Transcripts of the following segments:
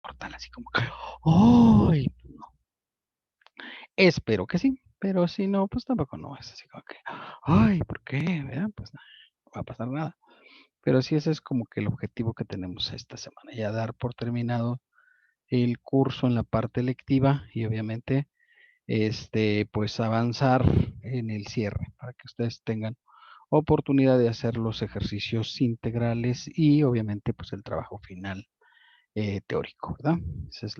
portal así como que, ¡ay! Espero que sí, pero si no, pues tampoco no es así como que, ¡ay! ¿Por qué? ¿Verdad? Pues no va a pasar nada. Pero sí, ese es como que el objetivo que tenemos esta semana, ya dar por terminado el curso en la parte lectiva y obviamente pues avanzar en el cierre para que ustedes tengan oportunidad de hacer los ejercicios integrales y obviamente pues el trabajo final teórico, ¿verdad? Esa es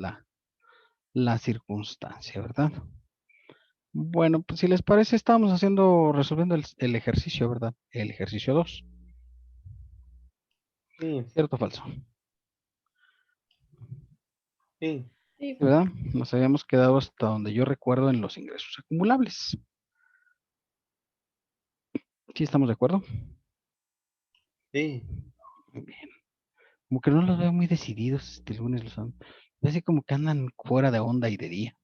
la circunstancia, ¿verdad? Bueno, pues si les parece, estábamos resolviendo el ejercicio, ¿verdad? El ejercicio 2. Sí, ¿Cierto o falso? sí, Sí, ¿Verdad? Nos habíamos quedado hasta donde yo recuerdo en los ingresos acumulables. ¿Sí estamos de acuerdo? sí. Muy bien. Como que no los veo muy decididos este lunes, los son. Así como que andan fuera de onda y de día.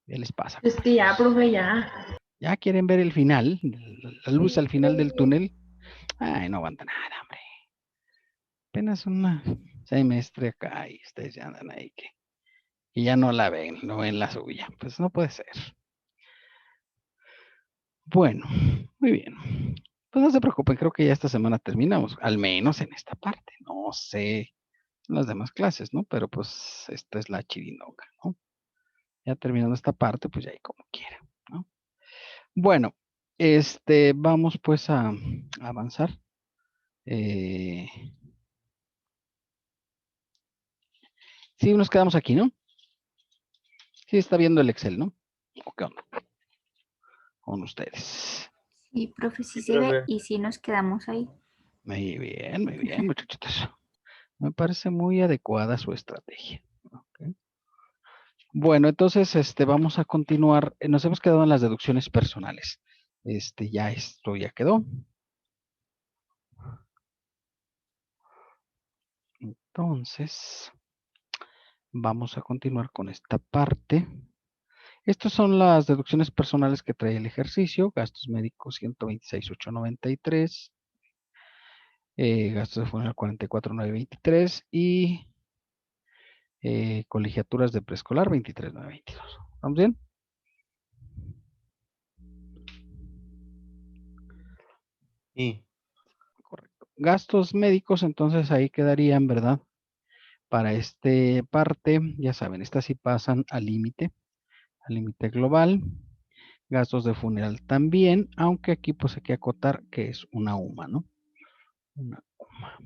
¿Qué les pasa, es que ya, compañeros? profe, ya. ¿Ya quieren ver el final? La luz al Sí, final del túnel. Ay, no aguanta nada, hombre. Apenas un semestre acá y ustedes ya andan ahí que ya no la ven, no ven la suya. Pues no puede ser. Bueno, muy bien. Pues no se preocupen, creo que ya esta semana terminamos, al menos en esta parte. No sé en las demás clases, ¿no? Pero pues esta es la chirinoca, ¿no? Ya terminando esta parte, pues ya ahí como quiera, ¿no? Bueno, vamos pues a avanzar. Eh, sí, nos quedamos aquí, ¿no? Sí, está viendo el Excel, ¿no? ¿O qué onda con ustedes? Sí, profe, sí Sí, se ve profe. y sí nos quedamos ahí. Muy bien, muchachitos. Me parece muy adecuada su estrategia. Ok. Bueno, entonces, vamos a continuar. Nos hemos quedado en las deducciones personales. Ya esto ya quedó. Entonces, vamos a continuar con esta parte. Estas son las deducciones personales que trae el ejercicio. Gastos médicos 126,893. Gastos de funeral 44,923. Y colegiaturas de preescolar 23,922. ¿Estamos bien? Sí, Correcto. Gastos médicos, entonces ahí quedarían, ¿verdad? Para este parte, ya saben, estas sí pasan al límite global. Gastos de funeral también, aunque aquí pues hay que acotar que es una UMA, ¿no? Una UMA.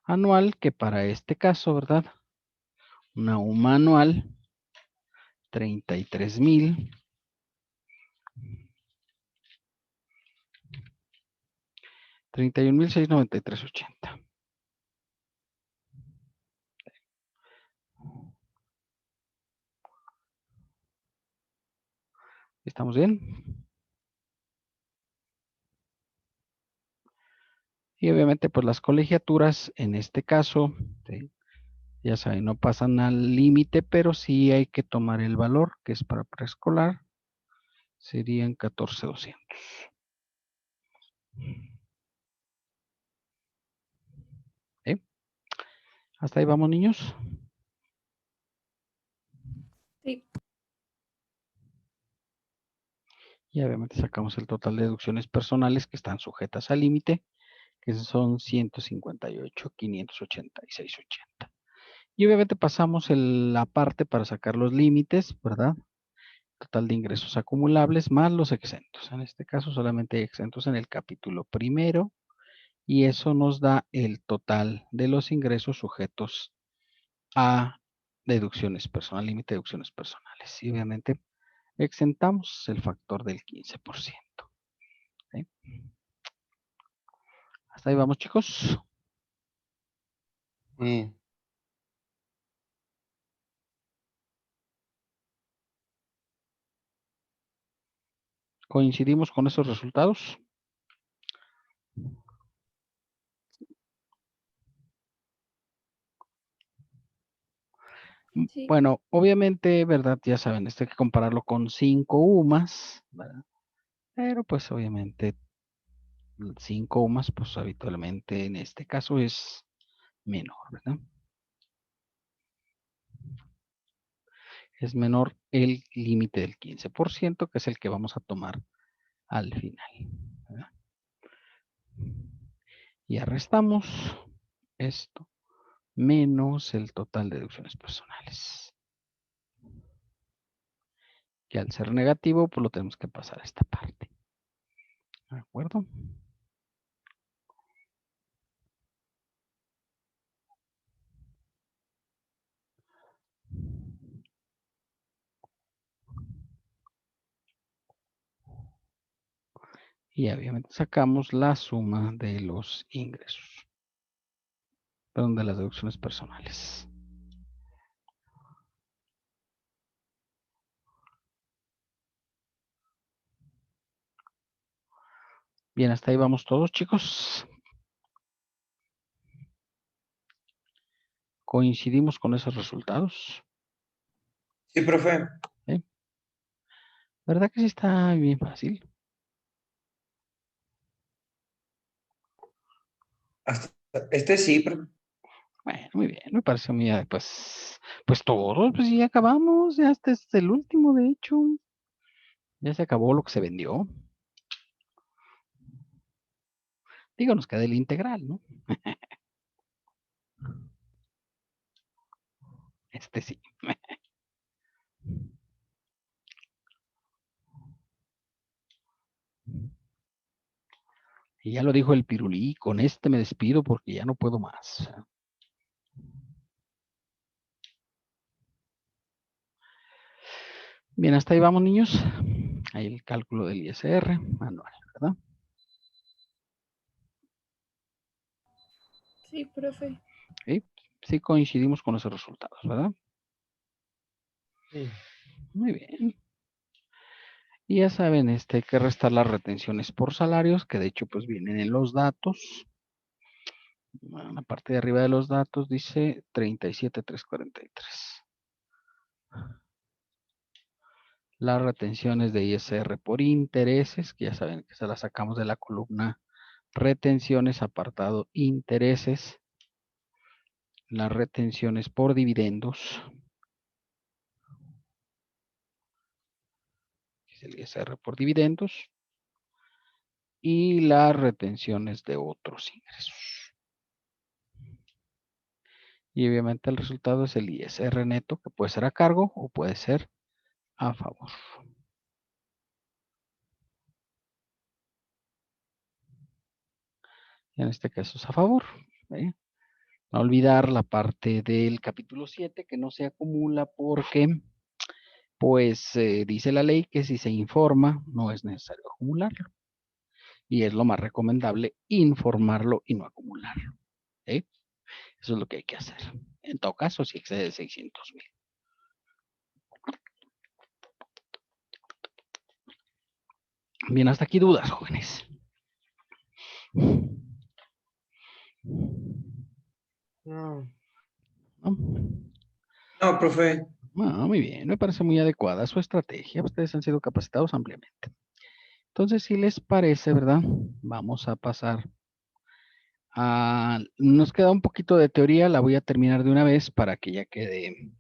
Anual, que para este caso, ¿verdad? Una UMA anual, 33,000. 31,693,80. ¿Estamos bien? Y obviamente pues las colegiaturas en este caso, ¿sí? Ya saben, no pasan al límite, pero sí hay que tomar el valor que es para preescolar. Serían 14,200. ¿Eh? Hasta ahí vamos, niños. sí. Y obviamente sacamos el total de deducciones personales que están sujetas al límite, que son 158,586,80. Y obviamente pasamos la parte para sacar los límites, ¿verdad? Total de ingresos acumulables más los exentos. En este caso solamente hay exentos en el capítulo primero y eso nos da el total de los ingresos sujetos a deducciones personales, límite de deducciones personales. Y obviamente exentamos el factor del 15%. ¿Sí? Hasta ahí vamos, chicos. sí. Coincidimos con esos resultados. Sí. Bueno, obviamente, ¿verdad? Ya saben, esto hay que compararlo con 5 UMAS, ¿verdad? Pero pues obviamente sin comas, pues habitualmente en este caso es menor, ¿verdad? Es menor el límite del 15%, que es el que vamos a tomar al final, ¿verdad? Y arrestamos esto menos el total de deducciones personales, que al ser negativo, pues lo tenemos que pasar a esta parte. ¿De acuerdo? Y obviamente sacamos la suma de los ingresos, perdón, de las deducciones personales. Bien, hasta ahí vamos todos, chicos. Coincidimos con esos resultados. Sí, profe. ¿Eh? ¿Verdad que sí está bien fácil? Hasta este sí, profe. Bueno, muy bien, me parece muy, pues todos, pues ya acabamos, ya este es el último, de hecho. Ya se acabó lo que se vendió. Digo, nos queda el integral, ¿no? Este sí. Y ya lo dijo el Pirulí, con este me despido porque ya no puedo más. Bien, hasta ahí vamos, niños. Ahí el cálculo del ISR manual, ¿verdad? Sí, profe. ¿Sí? Sí coincidimos con esos resultados, ¿verdad? Sí. Muy bien. Y ya saben, hay que restar las retenciones por salarios, que de hecho pues vienen en los datos. En la parte de arriba de los datos dice 37,343. Las retenciones de ISR por intereses, que ya saben que se las sacamos de la columna retenciones, apartado intereses. Las retenciones por dividendos, es el ISR por dividendos. Y las retenciones de otros ingresos. Y obviamente el resultado es el ISR neto, que puede ser a cargo o puede ser a favor. En este caso es a favor. ¿Eh? No olvidar la parte del capítulo 7 que no se acumula porque, pues, dice la ley que si se informa no es necesario acumularlo. Y es lo más recomendable informarlo y no acumularlo. ¿Eh? Eso es lo que hay que hacer. En todo caso, si excede 600,000. Bien, hasta aquí dudas, jóvenes. No. ¿No? No, profe. Bueno, muy bien, me parece muy adecuada su estrategia. Ustedes han sido capacitados ampliamente. Entonces, si les parece, ¿verdad? Vamos a pasar a... Nos queda un poquito de teoría, la voy a terminar de una vez para que ya quede,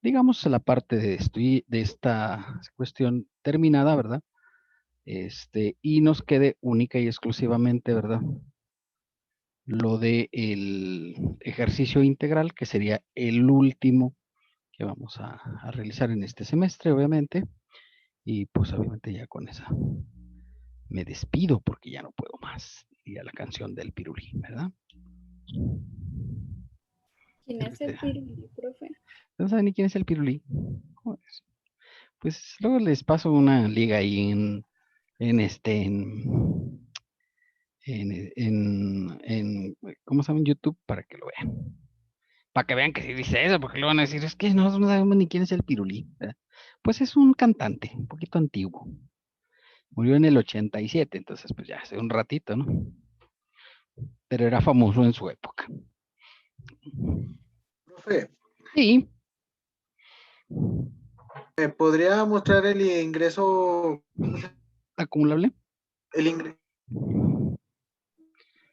digamos, la parte de esta cuestión terminada, ¿verdad? Y nos quede única y exclusivamente, ¿verdad? Lo de el ejercicio integral, que sería el último que vamos a realizar en este semestre, obviamente. Y pues obviamente ya con esa me despido porque ya no puedo más. Diría la canción del Pirulí, ¿verdad? ¿Quién es el Pirulí, profe? ¿No saben ni quién es el Pirulí? Pues luego les paso una liga ahí ¿cómo se llama? En YouTube para que lo vean. Para que vean que sí dice eso, porque luego van a decir, es que no sabemos ni quién es el Pirulí, ¿verdad? Pues es un cantante, un poquito antiguo. Murió en el 87, entonces pues ya hace un ratito, ¿no? Pero era famoso en su época. Profe, Sí, ¿me podría mostrar el ingreso, acumulable. el ingreso?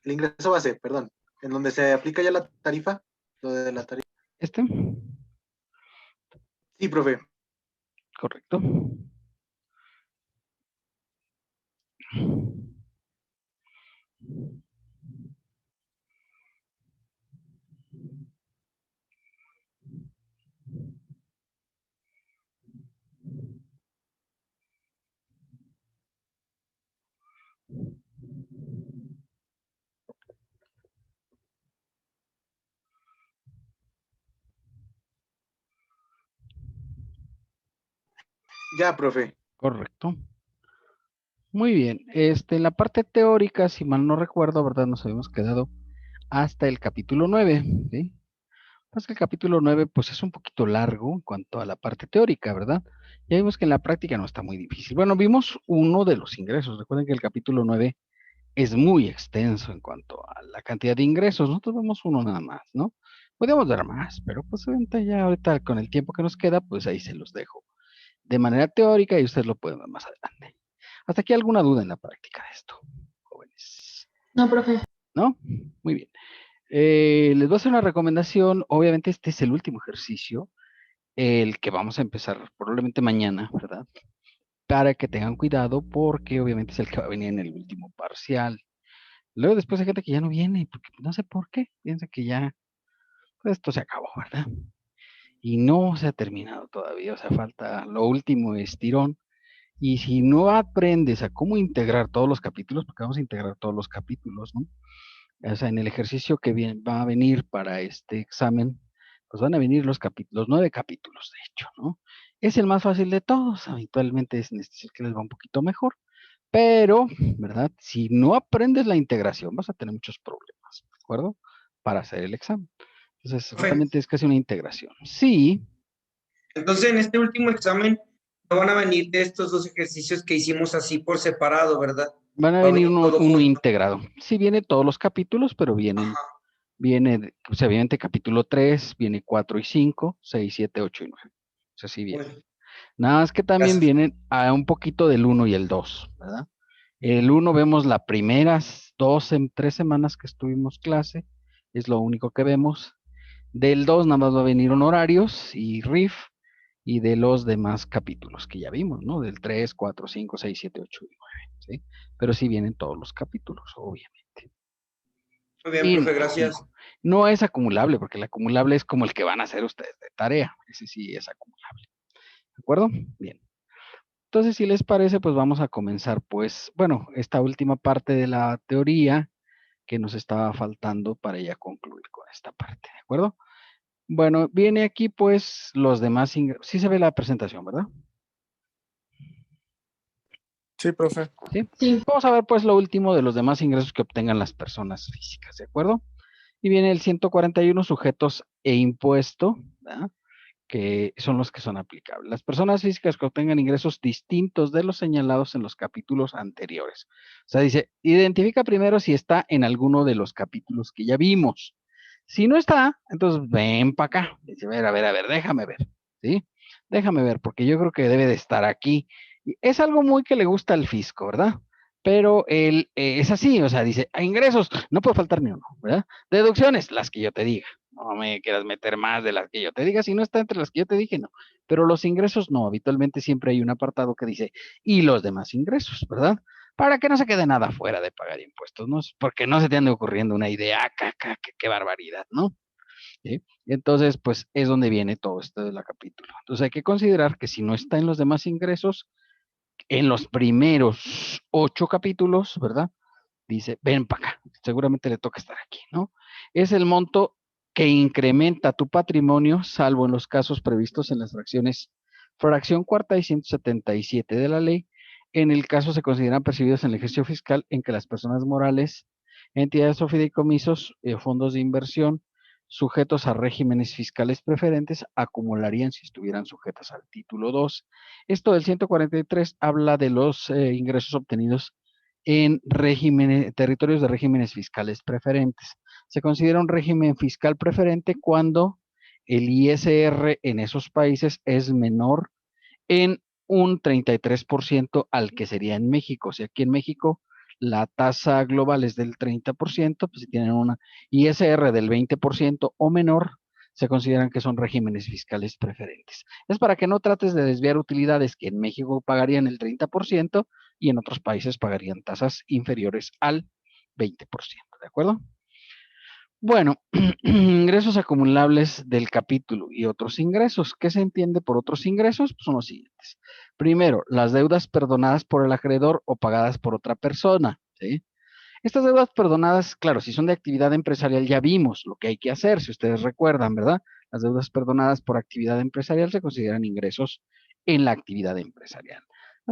el ingreso base, perdón, en donde se aplica ya la tarifa, lo de la tarifa. Sí, profe. Correcto. Ya, profe. Correcto. Muy bien. En la parte teórica, si mal no recuerdo, ¿verdad? Nos habíamos quedado hasta el capítulo 9, ¿sí? Pues que el capítulo 9, pues es un poquito largo en cuanto a la parte teórica, ¿verdad? Ya vimos que en la práctica no está muy difícil. Bueno, vimos uno de los ingresos. Recuerden que el capítulo 9 es muy extenso en cuanto a la cantidad de ingresos. Nosotros vemos uno nada más, ¿no? Podemos ver más, pero pues ahorita con el tiempo que nos queda, pues ahí se los dejo de manera teórica y ustedes lo pueden ver más adelante. ¿Hasta aquí alguna duda en la práctica de esto, jóvenes? No, profe. ¿No? Muy bien. Les voy a hacer una recomendación. Obviamente este es el último ejercicio, el que vamos a empezar probablemente mañana, ¿verdad? Para que tengan cuidado porque obviamente es el que va a venir en el último parcial. Luego después hay gente que ya no viene, porque no sé por qué. Piensa que ya pues, esto se acabó, ¿verdad? Y no se ha terminado todavía. O sea, falta lo último estirón. Y si no aprendes a cómo integrar todos los capítulos, porque vamos a integrar todos los capítulos, ¿no? O sea, en el ejercicio que va a venir para este examen, pues van a venir los 9 capítulos, de hecho, ¿no? Es el más fácil de todos, habitualmente es el que les va un poquito mejor, pero, ¿verdad? Si no aprendes la integración, vas a tener muchos problemas, ¿de acuerdo? Para hacer el examen. Entonces, Profe, realmente es casi una integración. Sí, entonces en este último examen no van a venir de estos dos ejercicios que hicimos así por separado, ¿verdad? van a Va a venir venir todo uno junto. integrado. Sí viene todos los capítulos, pero viene, o sea, obviamente capítulo 3, viene 4 y 5, 6, 7, 8 y 9. O sea, sí viene. Bueno, Nada más que también gracias. vienen a un poquito del 1 y el 2, ¿verdad? El 1 vemos las primeras 3 semanas que estuvimos clase, es lo único que vemos. Del 2 nada más va a venir honorarios y RIF, y de los demás capítulos que ya vimos, ¿no? Del 3, 4, 5, 6, 7, 8 y 9, ¿sí? Pero sí vienen todos los capítulos, obviamente. Muy bien, Y profe, gracias. no es acumulable, porque el acumulable es como el que van a hacer ustedes de tarea. Ese sí es acumulable. ¿De acuerdo? Bien. Entonces, si les parece, pues vamos a comenzar, pues, bueno, esta última parte de la teoría que nos estaba faltando para ya concluir con esta parte, ¿de acuerdo? Bueno, viene aquí, pues, los demás ingresos. Sí se ve la presentación, ¿verdad? Sí, profe. ¿Sí? Sí. Vamos a ver, pues, lo último de los demás ingresos que obtengan las personas físicas, ¿de acuerdo? Y viene el 141, sujetos e impuesto, ¿verdad? Que son los que son aplicables. Las personas físicas que obtengan ingresos distintos de los señalados en los capítulos anteriores. O sea, dice, identifica primero si está en alguno de los capítulos que ya vimos. Si no está, entonces ven para acá. Dice, a ver, déjame ver, ¿sí? Déjame ver, porque yo creo que debe de estar aquí. Y es algo muy que le gusta al fisco, ¿verdad? Pero él es así, o sea, dice, a ingresos, no puede faltar ni uno, ¿verdad? Deducciones, las que yo te diga. No me quieras meter más de las que yo te diga, si no está entre las que yo te dije, no. Pero los ingresos no, habitualmente siempre hay un apartado que dice, y los demás ingresos, ¿verdad? Para que no se quede nada fuera de pagar impuestos, ¿no? Porque no se te ande ocurriendo una idea, qué barbaridad, ¿no? ¿Sí? Entonces, pues es donde viene todo esto de la capítulo. Entonces hay que considerar que si no está en los demás ingresos, en los primeros 8 capítulos, ¿verdad? Dice, ven para acá, seguramente le toca estar aquí, ¿no? Es el monto que incrementa tu patrimonio, salvo en los casos previstos en las fracción cuarta y 177 de la ley. En el caso se consideran percibidos en el ejercicio fiscal en que las personas morales, entidades o fideicomisos, fondos de inversión, sujetos a regímenes fiscales preferentes, acumularían si estuvieran sujetas al título 2. Esto del 143 habla de los ingresos obtenidos en territorios de regímenes fiscales preferentes. Se considera un régimen fiscal preferente cuando el ISR en esos países es menor en un 33% al que sería en México. O sea, aquí en México la tasa global es del 30%, pues si tienen una ISR del 20% o menor, se consideran que son regímenes fiscales preferentes. Es para que no trates de desviar utilidades que en México pagarían el 30% y en otros países pagarían tasas inferiores al 20%, ¿de acuerdo? Bueno, ingresos acumulables del capítulo y otros ingresos. ¿Qué se entiende por otros ingresos? Pues son los siguientes. Primero, las deudas perdonadas por el acreedor o pagadas por otra persona, ¿sí? Estas deudas perdonadas, claro, si son de actividad empresarial, ya vimos lo que hay que hacer, si ustedes recuerdan, ¿verdad? Las deudas perdonadas por actividad empresarial se consideran ingresos en la actividad empresarial.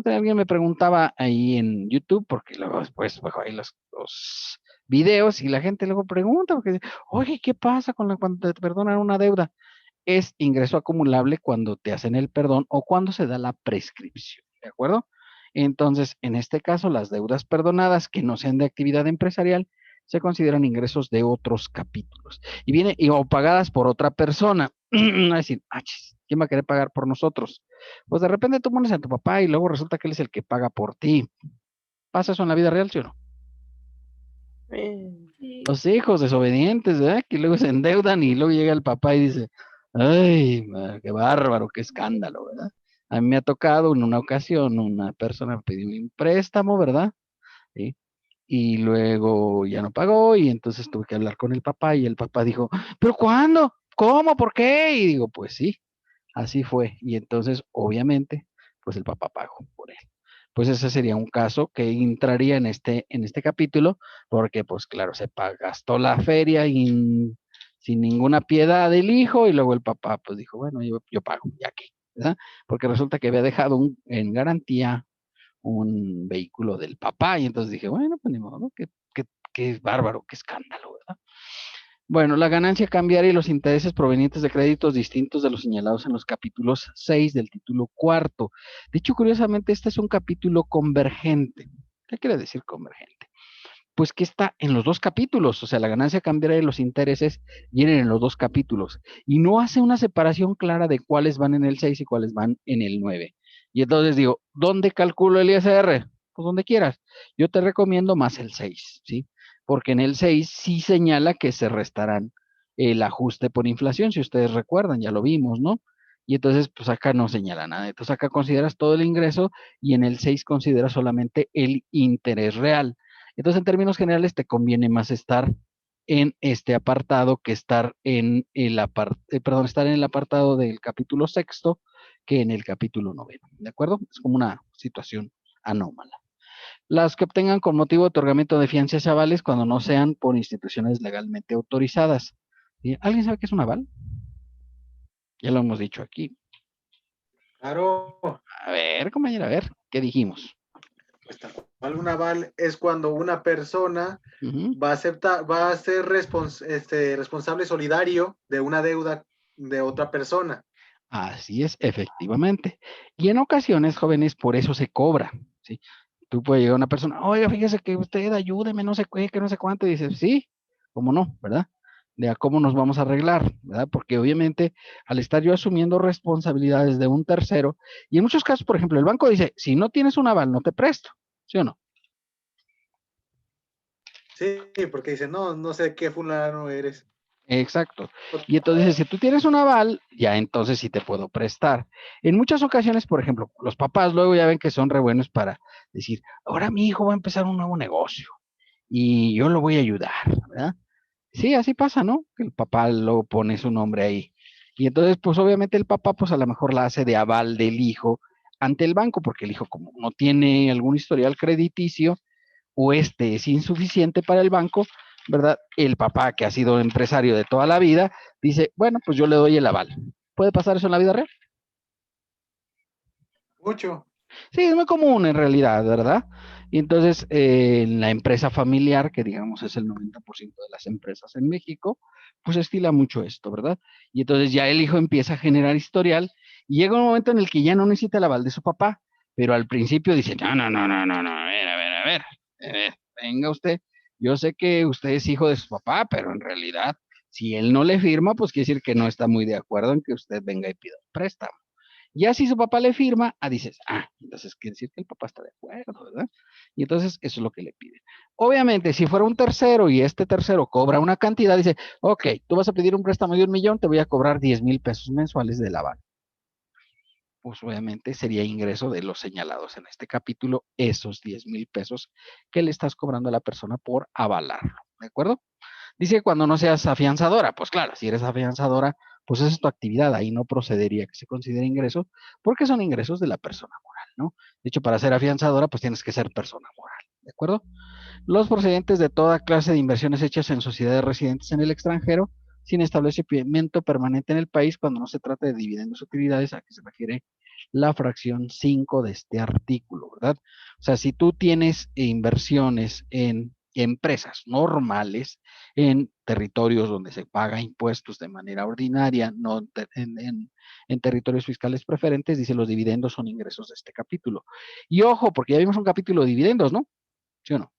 Alguien me preguntaba ahí en YouTube, porque luego después bajo ahí los videos y la gente luego pregunta, porque, oye, ¿qué pasa cuando te perdonan una deuda? Es ingreso acumulable cuando te hacen el perdón o cuando se da la prescripción, ¿de acuerdo? Entonces, en este caso, las deudas perdonadas que no sean de actividad empresarial se consideran ingresos de otros capítulos. O pagadas por otra persona. No es decir, ¿quién va a querer pagar por nosotros? Pues de repente tú pones a tu papá y luego resulta que él es el que paga por ti. ¿Pasa eso en la vida real, sí o no? Sí. Los hijos desobedientes, ¿verdad? Que luego se endeudan y luego llega el papá y dice, ay, qué bárbaro, qué escándalo, ¿verdad? A mí me ha tocado en una ocasión, una persona me pidió un préstamo, ¿verdad? ¿Sí? Y luego ya no pagó y entonces tuve que hablar con el papá y el papá dijo, ¿pero cuándo? ¿Cómo? ¿Por qué? Y digo, pues sí, así fue. Y entonces, obviamente, pues el papá pagó por él. Pues ese sería un caso que entraría en este capítulo, porque pues claro, gastó la feria sin ninguna piedad del hijo y luego el papá pues dijo, bueno, yo pago, ya que, ¿verdad? Porque resulta que había dejado en garantía un vehículo del papá y entonces dije, bueno, pues ni modo, ¿no? Qué bárbaro, qué escándalo, ¿verdad? Bueno, la ganancia cambiaria y los intereses provenientes de créditos distintos de los señalados en los capítulos 6 del título cuarto. De hecho, curiosamente, este es un capítulo convergente. ¿Qué quiere decir convergente? Pues que está en los dos capítulos, o sea, la ganancia cambiaria y los intereses vienen en los dos capítulos y no hace una separación clara de cuáles van en el 6 y cuáles van en el 9. Y entonces digo, ¿dónde calculo el ISR? Pues donde quieras. Yo te recomiendo más el 6, ¿sí? Porque en el 6 sí señala que se restarán el ajuste por inflación, si ustedes recuerdan, ya lo vimos, ¿no? Y entonces, pues acá no señala nada. Entonces acá consideras todo el ingreso y en el 6 consideras solamente el interés real. Entonces, en términos generales, te conviene más estar en este apartado que estar en estar en el apartado del capítulo sexto que en el capítulo noveno, ¿de acuerdo? Es como una situación anómala. Las que obtengan con motivo de otorgamiento de fianzas y avales cuando no sean por instituciones legalmente autorizadas. ¿Sí? ¿Alguien sabe qué es un aval? Ya lo hemos dicho aquí. Claro, A ver, compañera, a ver, ¿qué dijimos? pues tal cual un aval es cuando una persona Ujú. va a ser responsable solidario de una deuda de otra persona. Así es, efectivamente. Y en ocasiones, jóvenes, por eso se cobra, ¿sí? Tú puedes llegar a una persona, oiga, fíjese que usted ayúdeme, no sé qué, que no sé cuánto, y dices, sí, cómo no, ¿verdad? De a cómo nos vamos a arreglar, ¿verdad? Porque obviamente al estar yo asumiendo responsabilidades de un tercero, y en muchos casos, por ejemplo, el banco dice, si no tienes un aval, no te presto, ¿sí o no? Sí, porque dice, no, no sé qué fulano eres. Exacto. Y entonces, si tú tienes un aval, ya entonces sí te puedo prestar. En muchas ocasiones, por ejemplo, los papás luego ya ven que son re buenos para decir, ahora mi hijo va a empezar un nuevo negocio y yo lo voy a ayudar, ¿verdad? Sí, así pasa, ¿no? Que el papá luego pone su nombre ahí. Y entonces, pues obviamente el papá, pues a lo mejor la hace de aval del hijo ante el banco, porque el hijo como no tiene algún historial crediticio, o este es insuficiente para el banco, ¿verdad? El papá, que ha sido empresario de toda la vida, dice, bueno, pues yo le doy el aval. ¿Puede pasar eso en la vida real? Mucho. Sí, es muy común en realidad, ¿verdad? Y entonces, en la empresa familiar, que digamos es el 90% de las empresas en México, pues estila mucho esto, ¿verdad? Y entonces ya el hijo empieza a generar historial y llega un momento en el que ya no necesita el aval de su papá, pero al principio dice, no, a ver, venga usted, yo sé que usted es hijo de su papá, pero en realidad, si él no le firma, pues quiere decir que no está muy de acuerdo en que usted venga y pida un préstamo. Ya si su papá le firma, dices, entonces quiere decir que el papá está de acuerdo, ¿verdad? Y entonces eso es lo que le piden. Obviamente, si fuera un tercero y este tercero cobra una cantidad, dice, ok, tú vas a pedir un préstamo de 1,000,000, te voy a cobrar 10,000 pesos mensuales de la banca. Pues obviamente sería ingreso de los señalados en este capítulo, esos 10,000 pesos que le estás cobrando a la persona por avalarlo, ¿de acuerdo? Dice cuando no seas afianzadora, pues claro, si eres afianzadora, pues esa es tu actividad, ahí no procedería que se considere ingreso, porque son ingresos de la persona moral, ¿no? De hecho, para ser afianzadora, pues tienes que ser persona moral, ¿de acuerdo? Los procedentes de toda clase de inversiones hechas en sociedades residentes en el extranjero, sin establecimiento permanente en el país, cuando no se trata de dividendos o utilidades, a que se refiere la fracción 5 de este artículo, ¿verdad? O sea, si tú tienes inversiones en empresas normales, en territorios donde se paga impuestos de manera ordinaria, no en territorios fiscales preferentes, dice los dividendos son ingresos de este capítulo. Y ojo, porque ya vimos un capítulo de dividendos, ¿no? ¿Sí o no?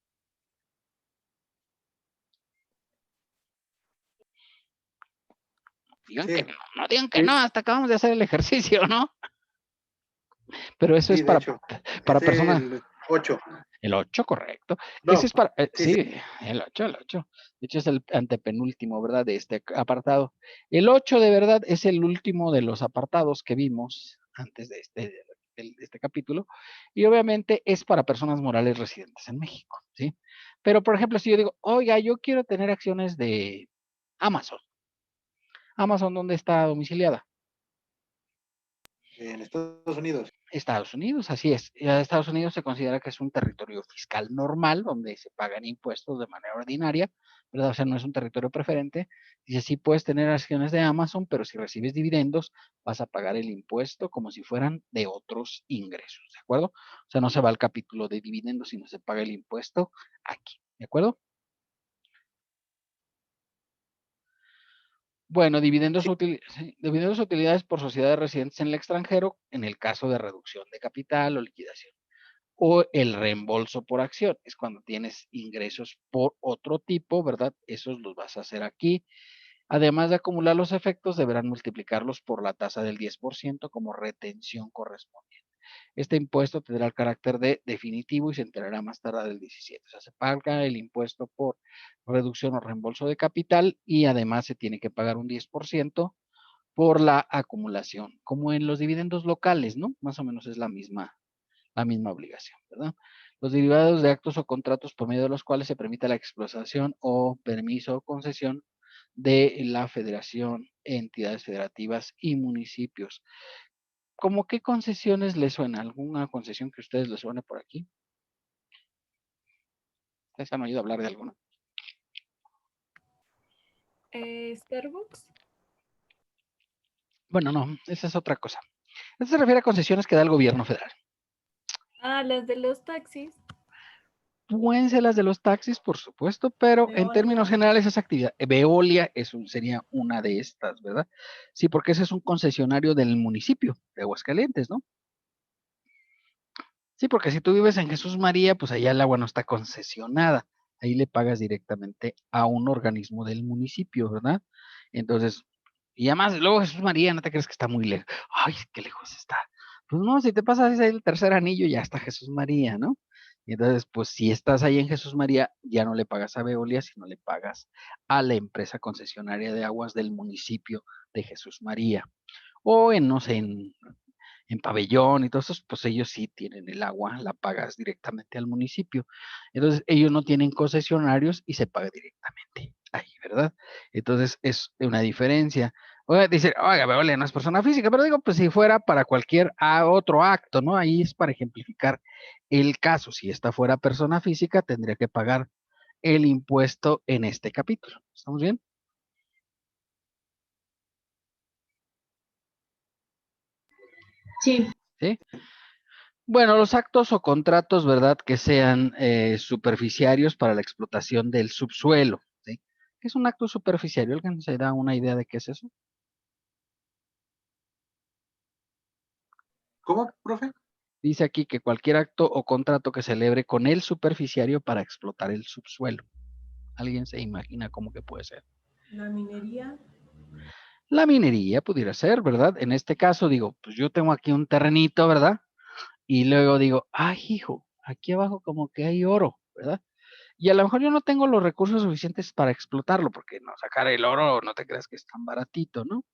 Digan Sí, que no digan que sí, no, hasta acabamos de hacer el ejercicio, ¿no? Pero eso sí, es de hecho. para Es personas. el 8. El 8, correcto. Ese No, es para, sí, sí. sí, el 8. De hecho, es el antepenúltimo, ¿verdad? De este apartado. El 8, de verdad, es el último de los apartados que vimos antes de este capítulo. Y obviamente es para personas morales residentes en México, ¿sí? Pero, por ejemplo, si yo digo, oiga, yo quiero tener acciones de Amazon. ¿Amazon dónde está domiciliada? En Estados Unidos. Estados Unidos, así es. Estados Unidos se considera que es un territorio fiscal normal donde se pagan impuestos de manera ordinaria, ¿verdad? O sea, no es un territorio preferente. Dice, sí puedes tener acciones de Amazon, pero si recibes dividendos, vas a pagar el impuesto como si fueran de otros ingresos, ¿de acuerdo? O sea, no se va al capítulo de dividendos, sino se paga el impuesto aquí, ¿de acuerdo? Bueno, dividendos, dividendos utilidades por sociedades residentes en el extranjero en el caso de reducción de capital o liquidación. O el reembolso por acción, es cuando tienes ingresos por otro tipo, ¿verdad? Esos los vas a hacer aquí. Además de acumular los efectos, deberán multiplicarlos por la tasa del 10% como retención correspondiente. Este impuesto tendrá el carácter de definitivo y se enterará más tarde del 17. O sea, se paga el impuesto por reducción o reembolso de capital y además se tiene que pagar un 10% por la acumulación, como en los dividendos locales, ¿no? Más o menos es la misma obligación, ¿verdad? Los derivados de actos o contratos por medio de los cuales se permite la explotación o permiso o concesión de la federación, entidades federativas y municipios. ¿Cómo qué concesiones les suena? ¿Alguna concesión que a ustedes les suene por aquí? ¿Ustedes han oído hablar de alguna? Starbucks. Bueno, no, esa es otra cosa. Esto se refiere a concesiones que da el gobierno federal. Las de los taxis. Pueden ser las de los taxis, por supuesto, pero en términos generales esa actividad, Veolia sería una de estas, ¿verdad? Sí, porque ese es un concesionario del municipio de Aguascalientes, ¿no? Sí, porque si tú vives en Jesús María, pues allá el agua no está concesionada. Ahí le pagas directamente a un organismo del municipio, ¿verdad? Entonces, y además, luego Jesús María, no te crees que está muy lejos. Ay, qué lejos está. Pues no, si te pasas ahí el tercer anillo, ya está Jesús María, ¿no? Y entonces, pues si estás ahí en Jesús María, ya no le pagas a Veolia, sino le pagas a la empresa concesionaria de aguas del municipio de Jesús María. O en, no sé, en Pabellón y todos esos, pues ellos sí tienen el agua, la pagas directamente al municipio. Entonces, ellos no tienen concesionarios y se paga directamente ahí, ¿verdad? Entonces, es una diferencia. Oiga, dice, oiga, Veolia no es persona física, pero digo, pues si fuera para cualquier otro acto, ¿no? Ahí es para ejemplificar el caso. Si esta fuera persona física, tendría que pagar el impuesto en este capítulo. ¿Estamos bien? Sí. ¿Sí? Bueno, los actos o contratos, ¿verdad? Que sean superficiarios para la explotación del subsuelo, ¿sí? ¿Qué es un acto superficiario? ¿Alguien se da una idea de qué es eso? ¿Cómo, profe? Dice aquí que cualquier acto o contrato que celebre con el superficiario para explotar el subsuelo. ¿Alguien se imagina cómo que puede ser? La minería. La minería pudiera ser, ¿verdad? En este caso digo, pues yo tengo aquí un terrenito, ¿verdad? Y luego digo, ay, hijo, aquí abajo como que hay oro, ¿verdad? Y a lo mejor yo no tengo los recursos suficientes para explotarlo, porque no sacar el oro, no te creas que es tan baratito, ¿no?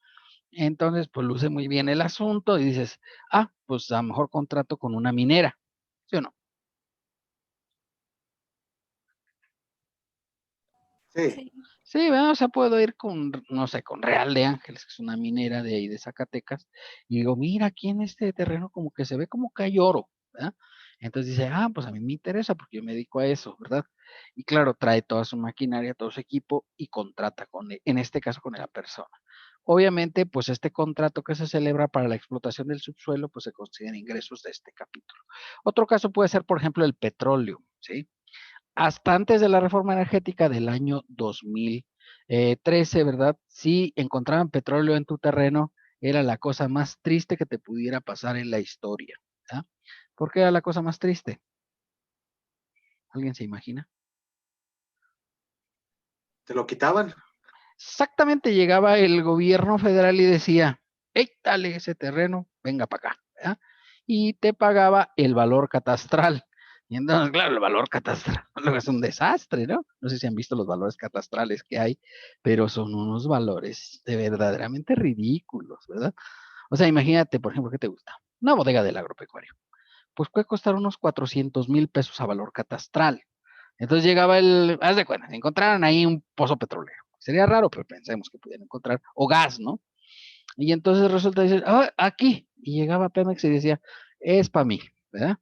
Entonces, pues luce muy bien el asunto y dices, ah, pues a lo mejor contrato con una minera, ¿sí o no? Sí, Sí. Sí, ¿verdad? O sea, puedo ir con, no sé, con Real de Ángeles, que es una minera de ahí de Zacatecas, y digo, mira, aquí en este terreno como que se ve como que hay oro, ¿verdad? Entonces dice, ah, pues a mí me interesa porque yo me dedico a eso, ¿verdad? Y claro, trae toda su maquinaria, todo su equipo y contrata con, en este caso con la persona. Obviamente, pues este contrato que se celebra para la explotación del subsuelo, pues se consideran ingresos de este capítulo. Otro caso puede ser, por ejemplo, el petróleo, ¿sí? Hasta antes de la reforma energética del año 2013, ¿verdad? Si encontraban petróleo en tu terreno, era la cosa más triste que te pudiera pasar en la historia, ¿verdad? ¿Por qué era la cosa más triste? ¿Alguien se imagina? te lo quitaban. Exactamente, llegaba el gobierno federal y decía, hey, dale ese terreno, venga para acá, ¿verdad? Y te pagaba el valor catastral. Y entonces, claro, el valor catastral luego es un desastre, ¿no? No sé si han visto los valores catastrales que hay, pero son unos valores de verdaderamente ridículos, ¿verdad? O sea, imagínate, por ejemplo, ¿qué te gusta? Una bodega del agropecuario. Pues puede costar unos 400,000 pesos a valor catastral. Entonces llegaba haz de cuenta, encontraron ahí un pozo petrolero. Sería raro, pero pensemos que pudieran encontrar, o gas, ¿no? Y entonces resulta, dice, ah, aquí. Y llegaba Pemex y decía, es para mí, ¿verdad?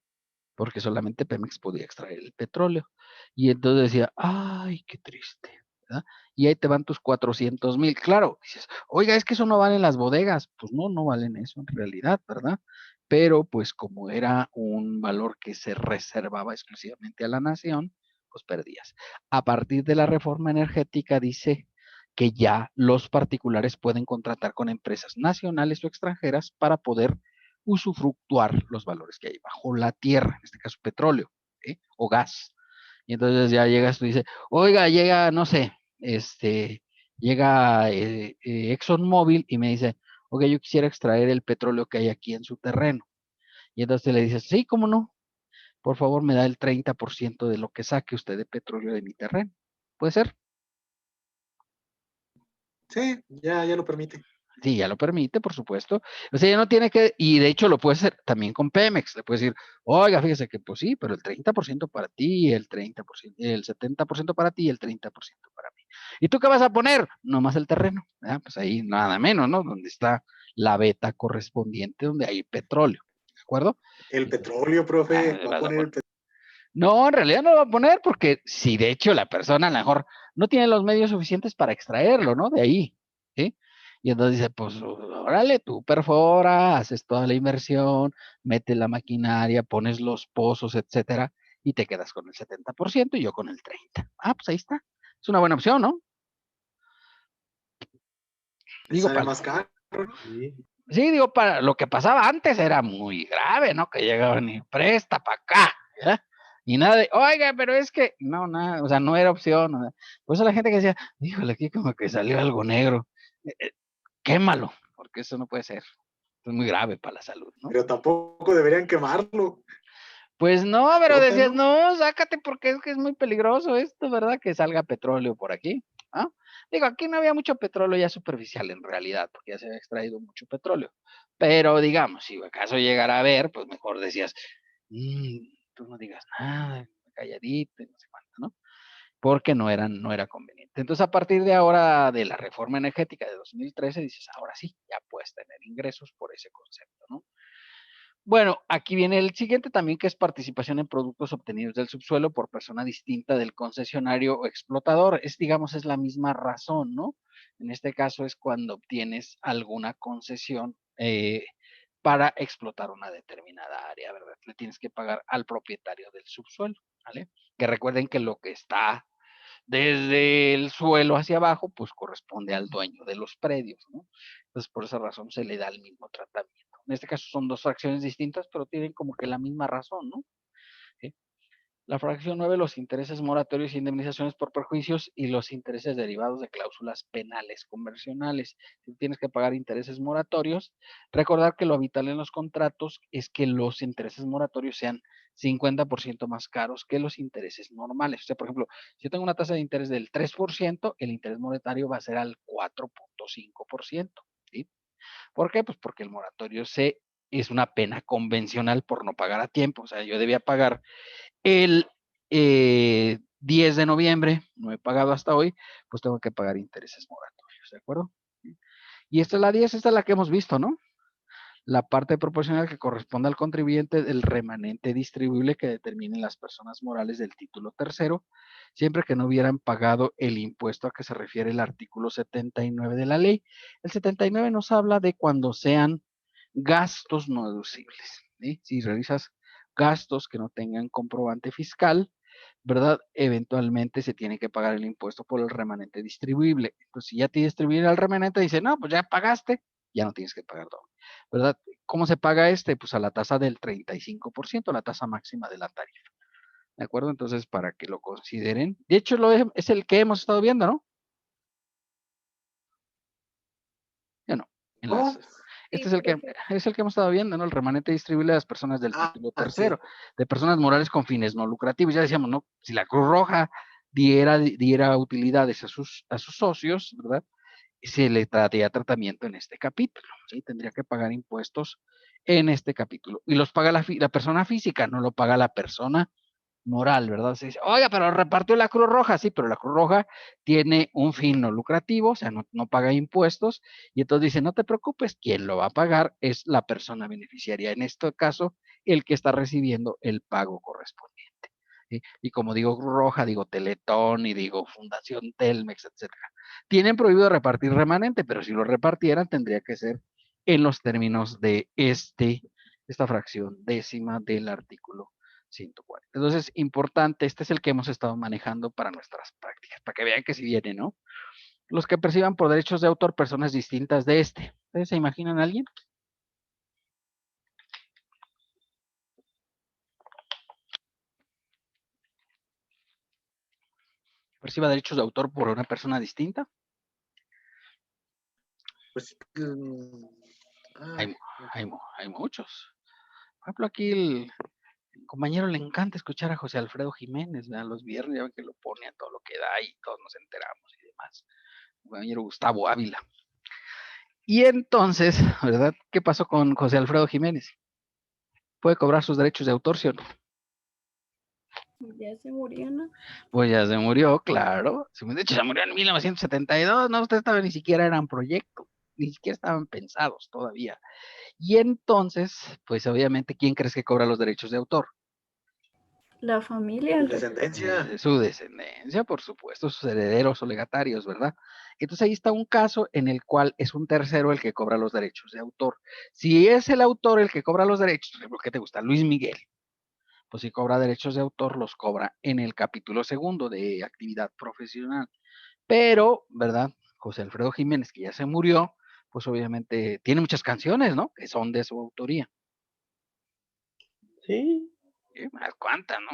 Porque solamente Pemex podía extraer el petróleo. Y entonces decía, ay, qué triste, ¿verdad? Y ahí te van tus 400,000. Claro, dices, oiga, es que eso no vale en las bodegas. Pues no, no valen eso en realidad, ¿verdad? Pero pues como era un valor que se reservaba exclusivamente a la nación, pues perdías. A partir de la reforma energética dice que ya los particulares pueden contratar con empresas nacionales o extranjeras para poder usufructuar los valores que hay bajo la tierra, en este caso petróleo, ¿sí? O gas. Y entonces ya llegas, tú dices, oiga, llega, no sé, llega ExxonMobil y me dice, oiga, yo quisiera extraer el petróleo que hay aquí en su terreno. Y entonces le dices, sí, cómo no, por favor me da el 30% de lo que saque usted de petróleo de mi terreno. ¿Puede ser? Sí, ya lo permite. Sí, ya lo permite, por supuesto. O sea, ya no tiene que, y de hecho lo puede hacer también con Pemex. Le puedes decir, oiga, fíjese que pues sí, pero el 30% para ti, el 30%, el 70% para ti y el 30% para mí. ¿Y tú qué vas a poner? Nomás el terreno. Pues ahí nada menos, ¿no? Donde está la veta correspondiente, donde hay petróleo. ¿De acuerdo? El petróleo, profe, va a Vas a poner el poner. No, en realidad no lo va a poner porque si de hecho la persona a lo mejor no tiene los medios suficientes para extraerlo, ¿no? De ahí, ¿sí? Y entonces dice, pues órale, tú perfora, haces toda la inversión, metes la maquinaria, pones los pozos, etcétera, y te quedas con el 70% y yo con el 30%. Ah, pues ahí está. Es una buena opción, ¿no? Digo, sale para, más caro. Sí. sí, digo, para lo que pasaba antes era muy grave, ¿no? Que llegaban y presta para acá, ¿ya? Y nada de, oiga, pero es que, no, nada, o sea, no era opción. ¿No? Por eso la gente que decía, híjole, aquí como que salió algo negro, quémalo, porque eso no puede ser. Es muy grave para la salud, ¿no? Pero tampoco deberían quemarlo. Pues no, pero decías, Explótalo. no, sácate porque es que es muy peligroso esto, ¿verdad? Que salga petróleo por aquí. ¿Ah? Digo, aquí no había mucho petróleo ya superficial en realidad, porque ya se había extraído mucho petróleo. Pero digamos, si acaso llegara a ver, pues mejor decías, tú no digas nada, calladito y no sé cuánto, ¿no? Porque no era conveniente. Entonces, a partir de ahora, de la reforma energética de 2013, dices, ahora sí, ya puedes tener ingresos por ese concepto, ¿no? Bueno, aquí viene el siguiente también, que es participación en productos obtenidos del subsuelo por persona distinta del concesionario o explotador. Es, digamos, es la misma razón, ¿no? En este caso es cuando obtienes alguna concesión para explotar una determinada área, ¿verdad? Le tienes que pagar al propietario del subsuelo, ¿vale? Que recuerden que lo que está desde el suelo hacia abajo, pues corresponde al dueño de los predios, ¿no? Entonces, por esa razón se le da el mismo tratamiento. En este caso son dos fracciones distintas, pero tienen como que la misma razón, ¿no? ¿Sí? La fracción 9, los intereses moratorios e indemnizaciones por perjuicios y los intereses derivados de cláusulas penales convencionales. Si tienes que pagar intereses moratorios, recordar que lo habitual en los contratos es que los intereses moratorios sean 50% más caros que los intereses normales. O sea, por ejemplo, si yo tengo una tasa de interés del 3%, el interés moratorio va a ser al 4.5%. ¿Sí? ¿Por qué? Pues porque el moratorio es una pena convencional por no pagar a tiempo. O sea, yo debía pagar el 10 de noviembre, no he pagado hasta hoy, pues tengo que pagar intereses moratorios, ¿de acuerdo? Y esta es la 10, esta es la que hemos visto, ¿no? La parte proporcional que corresponde al contribuyente del remanente distribuible que determinen las personas morales del título tercero, siempre que no hubieran pagado el impuesto a que se refiere el artículo 79 de la ley. El 79 nos habla de cuando sean gastos no deducibles, ¿sí? Si realizas gastos que no tengan comprobante fiscal, ¿verdad? Eventualmente se tiene que pagar el impuesto por el remanente distribuible. Entonces, si ya te distribuyen el remanente, dice, no, pues ya pagaste, ya no tienes que pagar doble, ¿verdad? ¿Cómo se paga este? Pues a la tasa del 35%, la tasa máxima de la tarifa. ¿De acuerdo? Entonces, para que lo consideren. De hecho, es el que hemos estado viendo, ¿no? Ya no. En ¿Cómo? este Sí, es el que profe. hemos estado viendo, ¿no? El remanente distribuible de las personas del título Sí. tercero, de personas morales con fines no lucrativos. Ya decíamos, ¿no? Si la Cruz Roja diera utilidades a sus socios, ¿verdad? Se le daría tratamiento en este capítulo, ¿sí? Tendría que pagar impuestos en este capítulo. Y los paga la persona física, no lo paga la persona moral, ¿verdad? Se dice, oiga, pero repartió la Cruz Roja, sí, pero la Cruz Roja tiene un fin no lucrativo, o sea, no paga impuestos, y entonces dice, no te preocupes, quien lo va a pagar es la persona beneficiaria, en este caso, el que está recibiendo el pago correspondiente. ¿Sí? Y como digo Cruz Roja, digo Teletón y digo Fundación Telmex, etcétera. Tienen prohibido repartir remanente, pero si lo repartieran tendría que ser en los términos de esta fracción décima del artículo 140. Entonces, importante, este es el que hemos estado manejando para nuestras prácticas, para que vean que si viene, ¿no? Los que perciban por derechos de autor personas distintas de este. ¿Ustedes se imaginan a alguien? ¿Perciba derechos de autor por una persona distinta? Pues, Hay, hay muchos. Por ejemplo, aquí el compañero le encanta escuchar a José Alfredo Jiménez, ¿verdad? Los viernes, ya ven que lo pone a todo lo que da y todos nos enteramos y demás. El compañero Gustavo Ávila. Y entonces, ¿verdad? ¿Qué pasó con José Alfredo Jiménez? ¿Puede cobrar sus derechos de autor, sí o no? Ya se murió, ¿no? Pues ya se murió, claro. De hecho, se murió en 1972, no, ustedes todavía ni siquiera eran proyecto, ni siquiera estaban pensados todavía. Y entonces, pues obviamente, ¿quién crees que cobra los derechos de autor? La familia. descendencia. Su descendencia, por supuesto, sus herederos o legatarios, ¿verdad? Entonces ahí está un caso en el cual es un tercero el que cobra los derechos de autor. Si es el autor el que cobra los derechos, por ejemplo, ¿qué te gusta? Luis Miguel. Pues si cobra derechos de autor, los cobra en el capítulo segundo de actividad profesional. Pero, ¿verdad? José Alfredo Jiménez, que ya se murió, pues obviamente tiene muchas canciones, ¿no? Que son de su autoría. Sí. Más cuántas, ¿no?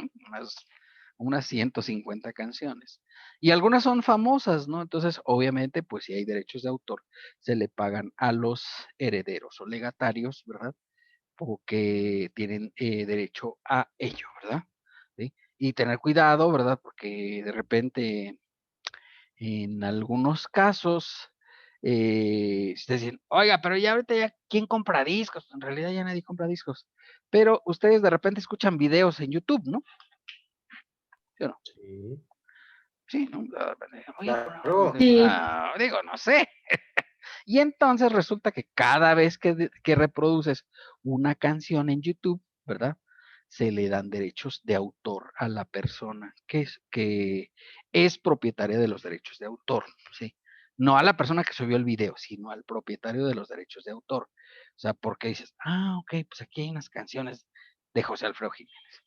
Unas 150 canciones. Y algunas son famosas, ¿no? Entonces, obviamente, pues si hay derechos de autor, se le pagan a los herederos o legatarios, ¿verdad? Porque tienen derecho a ello, ¿verdad? ¿Sí? Y tener cuidado, ¿verdad? Porque de repente, en algunos casos, ustedes dicen, oiga, pero ya ahorita ya, ¿quién compra discos? En realidad ya nadie compra discos. Pero ustedes de repente escuchan videos en YouTube, ¿no? ¿Sí o no? Sí. Sí, ¿no? Oye, Claro. digo, no sé. Y entonces resulta que cada vez que reproduces una canción en YouTube, ¿verdad? Se le dan derechos de autor a la persona que es propietaria de los derechos de autor, ¿sí? No a la persona que subió el video, sino al propietario de los derechos de autor. O sea, porque dices, ok, pues aquí hay unas canciones de José Alfredo Jiménez,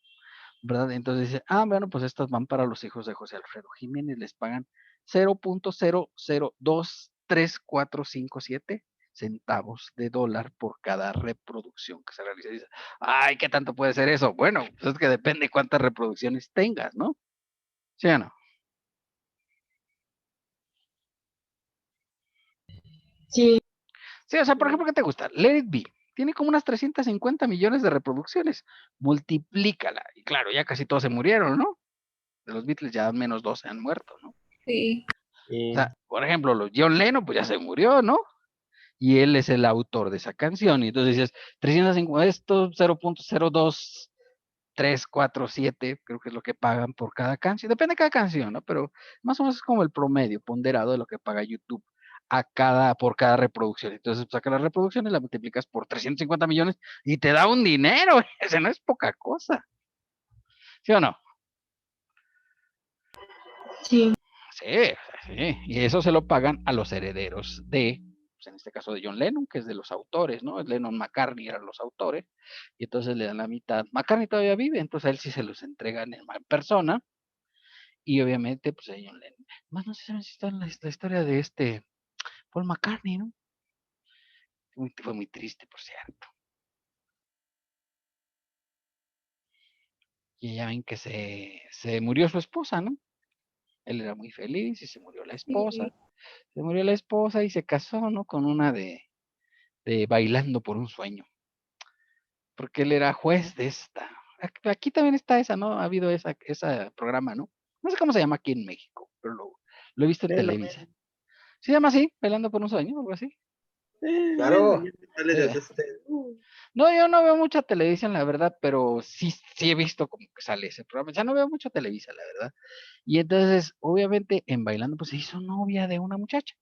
¿verdad? Entonces dice, bueno, pues estas van para los hijos de José Alfredo Jiménez, les pagan 0.00234557 centavos de dólar por cada reproducción que se realiza. Y dices, ay, ¿qué tanto puede ser eso? Bueno, pues es que depende cuántas reproducciones tengas, ¿no? ¿Sí o no? Sí, Sí, o sea, por ejemplo, ¿qué te gusta? Let It Be. Tiene como unas 350 millones de reproducciones. Multiplícala. Y claro, ya casi todos se murieron, ¿no? De los Beatles ya menos 12 han muerto, ¿no? Sí. O sea, por ejemplo, los John Lennon, pues ya se murió, ¿no? Y él es el autor de esa canción. Y entonces dices, 350, esto 0.02347, creo que es lo que pagan por cada canción. Depende de cada canción, ¿no? Pero más o menos es como el promedio ponderado de lo que paga YouTube por cada reproducción. Entonces, sacas las reproducciones, las multiplicas por 350 millones y te da un dinero. Ese no es poca cosa. ¿Sí o no? sí. Sí, sí. Y eso se lo pagan a los herederos de, pues en este caso de John Lennon, que es de los autores, ¿no? Lennon, McCartney eran los autores, y entonces le dan la mitad. McCartney todavía vive, entonces a él sí se los entregan en persona, y obviamente, pues a John Lennon. Más no sé si está en la historia de Paul McCartney, ¿no? Fue muy triste, por cierto. Y ya ven que se murió su esposa, ¿no? Él era muy feliz y se murió la esposa. Sí. Se murió la esposa y se casó, ¿no? Con una de Bailando por un Sueño. Porque él era juez de esta. Aquí también está esa, ¿no? Ha habido ese programa, ¿no? No sé cómo se llama aquí en México, pero lo he visto en Televisa. ¿Se llama así? ¿Bailando por un Sueño? ¿Algo así? Claro. No, yo no veo mucha televisión, la verdad, pero sí he visto como que sale ese programa. Ya no veo mucho Televisa, la verdad. Y entonces, obviamente, en Bailando, pues se hizo novia de una muchacha.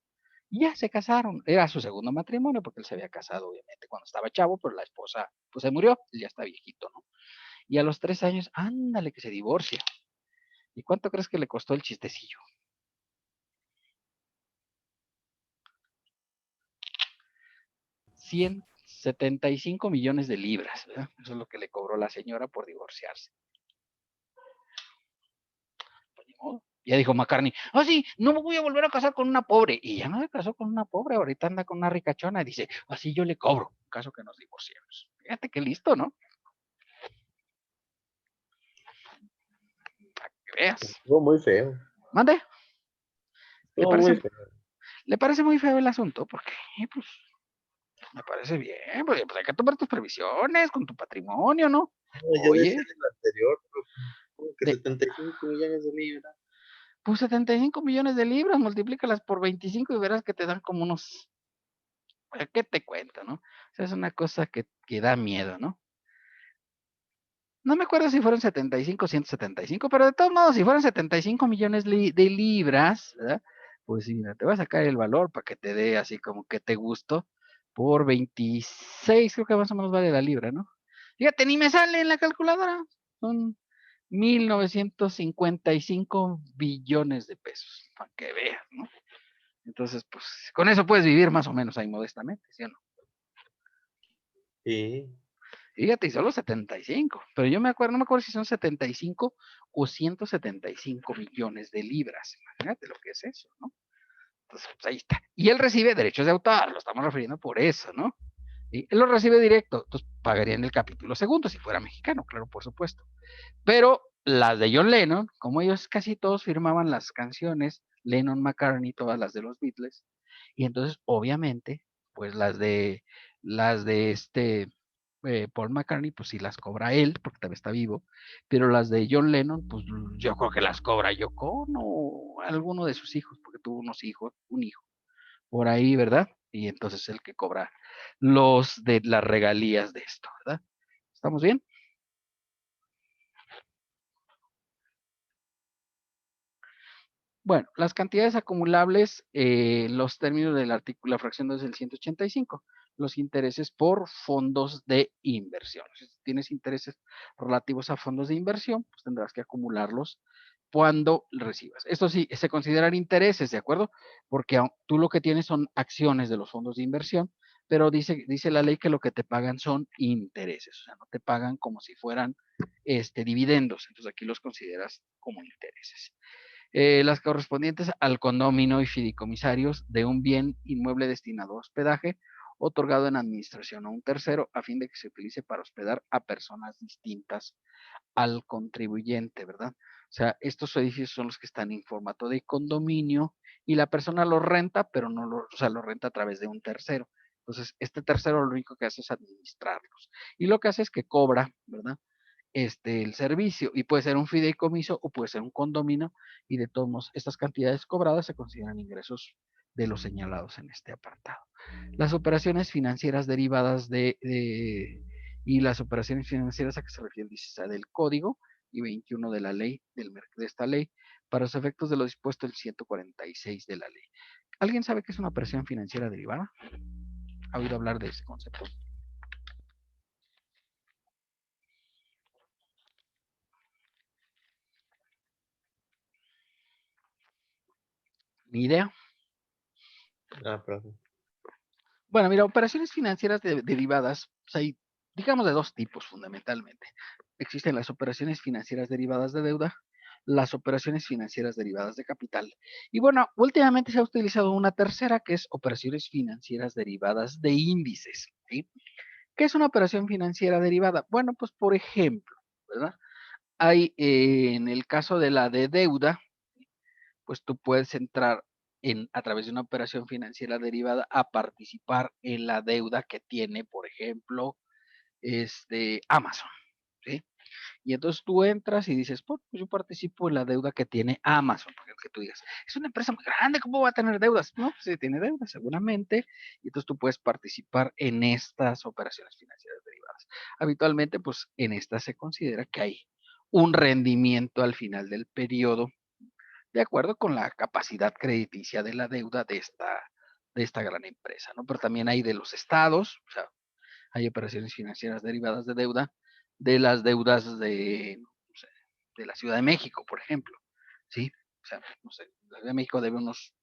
Y ya se casaron. Era su segundo matrimonio, porque él se había casado, obviamente, cuando estaba chavo, pero la esposa, pues se murió. Él ya está viejito, ¿no? Y a los 3 años, ándale, que se divorcia. ¿Y cuánto crees que le costó el chistecillo? 175 millones de libras, ¿verdad? Eso es lo que le cobró la señora por divorciarse. Pues ni modo. Ya dijo McCartney, sí, no me voy a volver a casar con una pobre. Y ya no se casó con una pobre, ahorita anda con una ricachona. Y dice, así yo le cobro, en caso que nos divorciemos. Fíjate qué listo, ¿no? Para que veas. Estuvo muy feo. ¿Mande? ¿Le Estuvo muy parece, feo. ¿Le parece muy feo el asunto? Porque, pues, me parece bien, pues hay que tomar tus previsiones con tu patrimonio, ¿no? No, yo decía Oye, en el anterior, pero como que de, 75 millones de libras. pues 75 millones de libras, multiplícalas por 25 y verás que te dan como unos, ¿qué te cuento, no? O sea, es una cosa que da miedo, ¿no? No me acuerdo si fueron 75 o 175, pero de todos modos, si fueron 75 millones de libras, ¿verdad? Pues sí, mira, te voy a sacar el valor para que te dé así como que te gustó. Por 26, creo que más o menos vale la libra, ¿no? Fíjate, ni me sale en la calculadora. Son 1.955 billones de pesos, para que veas, ¿no? Entonces, pues, con eso puedes vivir más o menos ahí modestamente, ¿sí o no? Sí. Fíjate, y solo 75, pero yo no me acuerdo si son 75 o 175 millones de libras. Imagínate lo que es eso, ¿no? Entonces, pues ahí está. Y él recibe derechos de autor, lo estamos refiriendo por eso, ¿no? Y él lo recibe directo, entonces pagaría en el capítulo segundo, si fuera mexicano, claro, por supuesto. Pero las de John Lennon, como ellos casi todos firmaban las canciones, Lennon, McCartney, todas las de los Beatles, y entonces, obviamente, pues las de Paul McCartney, pues sí las cobra él, porque también está vivo, pero las de John Lennon, pues yo creo que las cobra Yoko o alguno de sus hijos, porque tuvo un hijo, por ahí, ¿verdad? Y entonces el que cobra los de las regalías de esto, ¿verdad? ¿Estamos bien? Bueno, las cantidades acumulables, los términos del artículo, la fracción 2 del 185, los intereses por fondos de inversión. Si tienes intereses relativos a fondos de inversión, pues tendrás que acumularlos cuando recibas. Esto sí, se consideran intereses, ¿de acuerdo? Porque tú lo que tienes son acciones de los fondos de inversión, pero dice la ley que lo que te pagan son intereses, o sea, no te pagan como si fueran dividendos, entonces aquí los consideras como intereses. Las correspondientes al condominio y fideicomisarios de un bien inmueble destinado a hospedaje otorgado en administración a un tercero a fin de que se utilice para hospedar a personas distintas al contribuyente, ¿verdad? O sea, estos edificios son los que están en formato de condominio y la persona los renta, pero no lo, o sea, lo renta a través de un tercero. Entonces, este tercero lo único que hace es administrarlos. Y lo que hace es que cobra, ¿verdad? El servicio y puede ser un fideicomiso o puede ser un condominio y de todos modos estas cantidades cobradas se consideran ingresos de los señalados en este apartado. Las operaciones financieras derivadas y las operaciones financieras a que se refiere el del código y 21 de la ley, de esta ley, para los efectos de lo dispuesto en 146 de la ley. ¿Alguien sabe qué es una operación financiera derivada? ¿Ha oído hablar de ese concepto? ¿Ni idea? Ah, profe. Bueno, mira, operaciones financieras derivadas, pues hay, digamos, de dos tipos fundamentalmente. Existen las operaciones financieras derivadas de deuda, las operaciones financieras derivadas de capital. Y bueno, últimamente se ha utilizado una tercera que es operaciones financieras derivadas de índices. ¿Sí? ¿Qué es una operación financiera derivada? Bueno, pues por ejemplo, ¿verdad? Hay en el caso de la de deuda, pues tú puedes entrar a través de una operación financiera derivada a participar en la deuda que tiene, por ejemplo, Amazon, ¿sí? Y entonces tú entras y dices, pues yo participo en la deuda que tiene Amazon, porque que tú digas, es una empresa muy grande, ¿cómo va a tener deudas? No, pues sí tiene deudas, seguramente, y entonces tú puedes participar en estas operaciones financieras derivadas. Habitualmente, pues en estas se considera que hay un rendimiento al final del periodo de acuerdo con la capacidad crediticia de la deuda de esta gran empresa, ¿no? Pero también hay de los estados, o sea, hay operaciones financieras derivadas de deuda, de las deudas no sé, de la Ciudad de México, por ejemplo, ¿sí? O sea, no sé, la Ciudad de México debe unos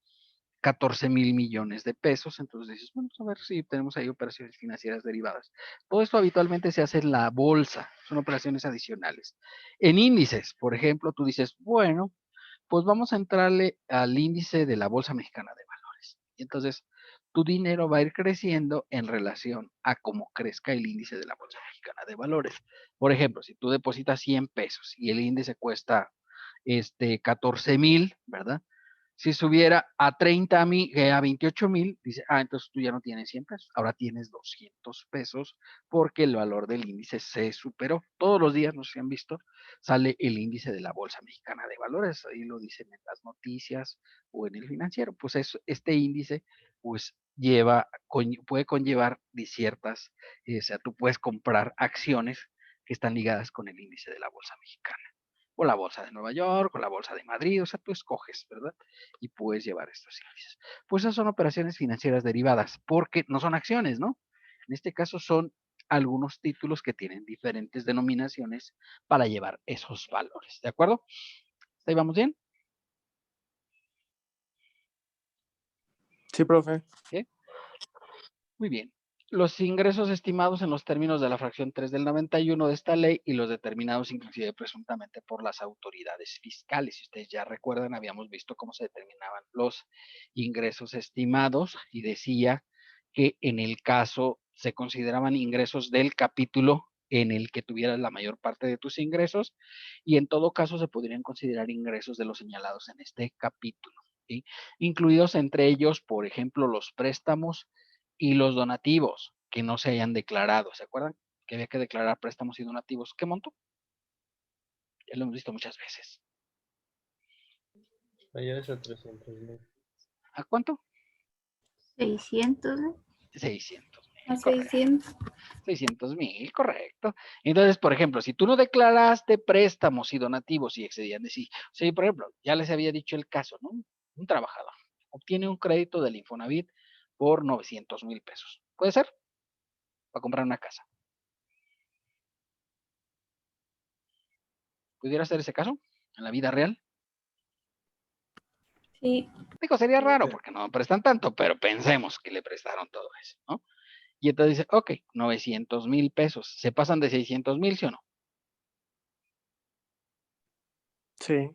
14,000 millones de pesos, entonces dices, bueno, a ver si tenemos ahí operaciones financieras derivadas. Todo esto habitualmente se hace en la bolsa, son operaciones adicionales. En índices, por ejemplo, tú dices, bueno, pues vamos a entrarle al índice de la Bolsa Mexicana de Valores. Y entonces tu dinero va a ir creciendo en relación a cómo crezca el índice de la Bolsa Mexicana de Valores. Por ejemplo, si tú depositas 100 pesos y el índice cuesta 14,000, ¿verdad? Si subiera a 30,000, a 28,000, dice, entonces tú ya no tienes 100 pesos, ahora tienes 200 pesos porque el valor del índice se superó. Todos los días, no sé si han visto, sale el índice de la Bolsa Mexicana de Valores, ahí lo dicen en las noticias o en el financiero. Pues este índice, pues puede conllevar de ciertas, o sea, tú puedes comprar acciones que están ligadas con el índice de la Bolsa Mexicana o la bolsa de Nueva York, o la bolsa de Madrid, o sea, tú escoges, ¿verdad? Y puedes llevar estos índices. Pues esas son operaciones financieras derivadas, porque no son acciones, ¿no? En este caso son algunos títulos que tienen diferentes denominaciones para llevar esos valores, ¿de acuerdo? ¿Ahí vamos bien? Sí, profe. ¿Sí? Muy bien. Los ingresos estimados en los términos de la fracción 3 del 91 de esta ley y los determinados inclusive presuntamente por las autoridades fiscales. Si ustedes ya recuerdan, habíamos visto cómo se determinaban los ingresos estimados y decía que en el caso se consideraban ingresos del capítulo en el que tuvieras la mayor parte de tus ingresos y en todo caso se podrían considerar ingresos de los señalados en este capítulo, ¿sí? Incluidos entre ellos, por ejemplo, los préstamos y los donativos que no se hayan declarado. ¿Se acuerdan? Que había que declarar préstamos y donativos. ¿Qué monto? Ya lo hemos visto muchas veces. Mayores a 300,000. ¿A cuánto? 600, ¿no? 600,000, A correcto. 600. 600,000, correcto. Entonces, por ejemplo, si tú no declaraste préstamos y donativos y excedían de sí, o sea, por ejemplo, ya les había dicho el caso, ¿no? Un trabajador obtiene un crédito del Infonavit por 900,000 pesos. ¿Puede ser? Para comprar una casa. ¿Pudiera ser ese caso en la vida real? Sí. Digo, sería raro porque no prestan tanto, pero pensemos que le prestaron todo eso, ¿no? Y entonces dice, ok, 900,000 pesos. ¿Se pasan de 600,000, sí o no? Sí.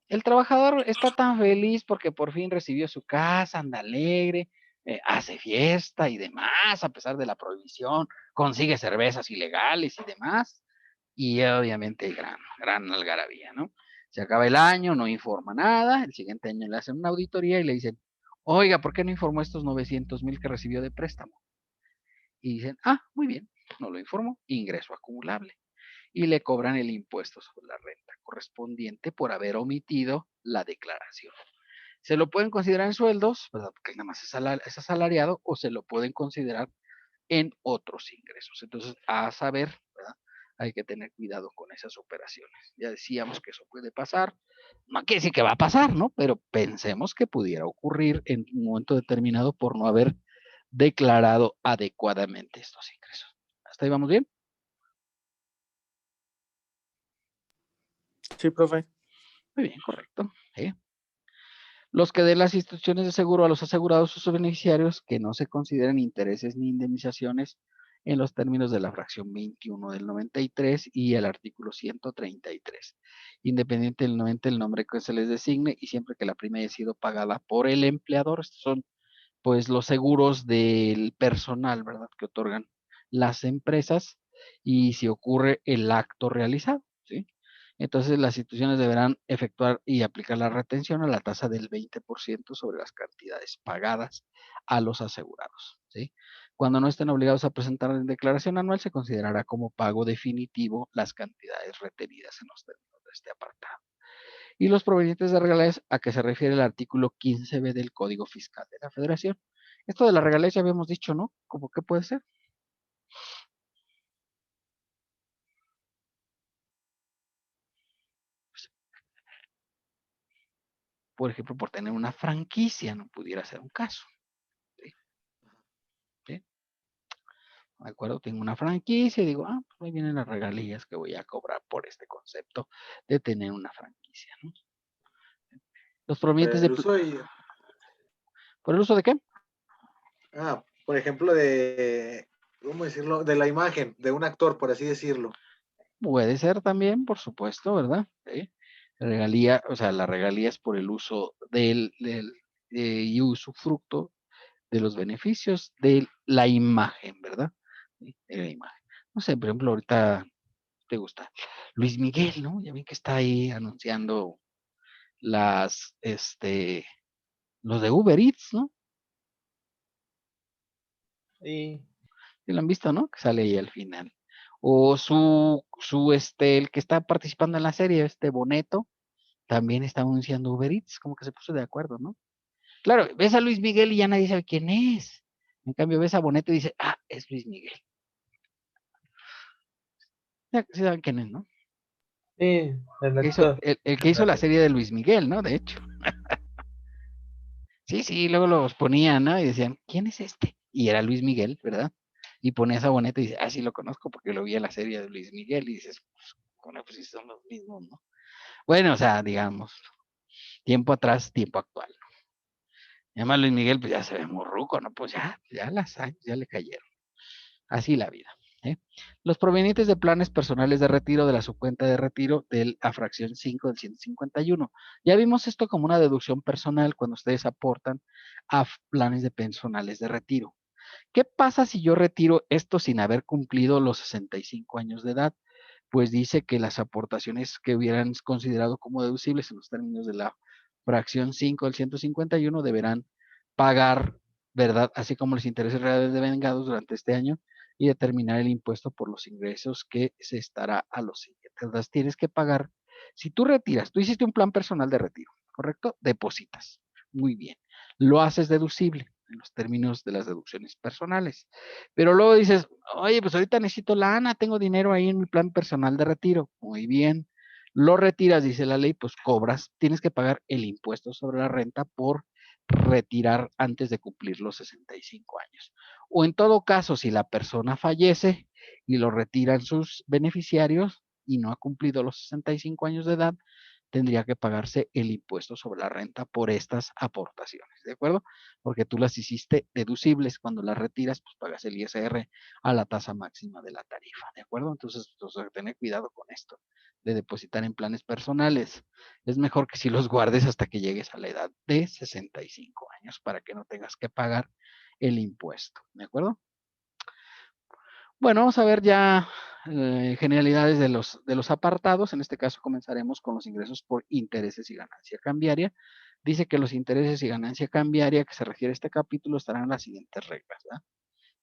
El trabajador está tan feliz porque por fin recibió su casa, anda alegre, hace fiesta y demás, a pesar de la prohibición, consigue cervezas ilegales y demás, y obviamente gran algarabía, ¿no? Se acaba el año, no informa nada, el siguiente año le hacen una auditoría y le dicen, oiga, ¿por qué no informó estos 900,000 que recibió de préstamo? Y dicen, muy bien, no lo informó, ingreso acumulable. Y le cobran el impuesto sobre la renta correspondiente por haber omitido la declaración. Se lo pueden considerar en sueldos, ¿verdad? Porque nada más es asalariado, o se lo pueden considerar en otros ingresos. Entonces, a saber, ¿verdad? Hay que tener cuidado con esas operaciones. Ya decíamos que eso puede pasar. No quiere decir que va a pasar, ¿no? Pero pensemos que pudiera ocurrir en un momento determinado por no haber declarado adecuadamente estos ingresos. ¿Hasta ahí vamos bien? Sí, profe. Muy bien, correcto. ¿Sí? Los que den las instituciones de seguro a los asegurados o sus beneficiarios que no se consideren intereses ni indemnizaciones en los términos de la fracción 21 del 93 y el artículo 133, independiente del nombre que se les designe y siempre que la prima haya sido pagada por el empleador. Estos son pues los seguros del personal, ¿verdad? Que otorgan las empresas y si ocurre el acto realizado, ¿sí? Entonces las instituciones deberán efectuar y aplicar la retención a la tasa del 20% sobre las cantidades pagadas a los asegurados, ¿sí? Cuando no estén obligados a presentar en declaración anual, se considerará como pago definitivo las cantidades retenidas en los términos de este apartado. Y los provenientes de regalías a que se refiere el artículo 15b del Código Fiscal de la Federación. Esto de las regalías ya habíamos dicho, ¿no? ¿Cómo qué puede ser? Por ejemplo, por tener una franquicia, no pudiera ser un caso. ¿Sí? ¿Sí? ¿De acuerdo? Tengo una franquicia y digo, pues ahí vienen las regalías que voy a cobrar por este concepto de tener una franquicia, ¿no? Los provenientes de... El uso y, ¿Por el uso de qué? por ejemplo, de, ¿cómo decirlo? De la imagen de un actor, por así decirlo. Puede ser también, por supuesto, ¿verdad? ¿Sí? Regalía, o sea, la regalía es por el uso del y usufructo de los beneficios de la imagen, ¿verdad? ¿Sí? De la imagen. No sé, por ejemplo, ahorita te gusta Luis Miguel, ¿no? Ya ven que está ahí anunciando los de Uber Eats, ¿no? Y ¿Sí lo han visto, no? Que sale ahí al final. O el que está participando en la serie, Boneto, también está anunciando Uber Eats, como que se puso de acuerdo, ¿no? Claro, ves a Luis Miguel y ya nadie sabe quién es. En cambio, ves a Boneto y dice, es Luis Miguel. Ya, sí saben quién es, ¿no? sí, el actor. El que hizo la serie de Luis Miguel, ¿no? De hecho. Sí, luego los ponían, ¿no? Y decían, ¿quién es este? Y era Luis Miguel, ¿verdad? Y ponías a Boneto y dices, sí lo conozco porque lo vi en la serie de Luis Miguel. Y dices, pues sí son los mismos, ¿no? Bueno, o sea, digamos, tiempo atrás, tiempo actual. Y además Luis Miguel, pues ya se ve muy ruco, ¿no? Pues ya las años, ya le cayeron. Así la vida. ¿Eh? Los provenientes de planes personales de retiro de la subcuenta de retiro de la fracción 5 del 151. Ya vimos esto como una deducción personal cuando ustedes aportan a planes de personales de retiro. ¿Qué pasa si yo retiro esto sin haber cumplido los 65 años de edad? Pues dice que las aportaciones que hubieran considerado como deducibles en los términos de la fracción 5 del 151 deberán pagar, ¿verdad? Así como los intereses reales devengados durante este año y determinar el impuesto por los ingresos que se estará a los siguientes. Entonces, tienes que pagar. Si tú retiras, tú hiciste un plan personal de retiro, ¿correcto? Depositas. Muy bien. Lo haces deducible en los términos de las deducciones personales. Pero luego dices, oye, pues ahorita necesito lana, tengo dinero ahí en mi plan personal de retiro. Muy bien. Lo retiras, dice la ley, pues cobras, tienes que pagar el impuesto sobre la renta por retirar antes de cumplir los 65 años. O en todo caso, si la persona fallece y lo retiran sus beneficiarios y no ha cumplido los 65 años de edad, tendría que pagarse el impuesto sobre la renta por estas aportaciones, ¿de acuerdo? Porque tú las hiciste deducibles, cuando las retiras, pues pagas el ISR a la tasa máxima de la tarifa, ¿de acuerdo? Entonces, tener cuidado con esto. de depositar en planes personales. Es mejor que si los guardes hasta que llegues a la edad de 65 años para que no tengas que pagar el impuesto, ¿de acuerdo? Bueno, vamos a ver ya generalidades de los apartados. En este caso comenzaremos con los ingresos por intereses y ganancia cambiaria. Dice que los intereses y ganancia cambiaria que se refiere a este capítulo estarán en las siguientes reglas, ¿verdad?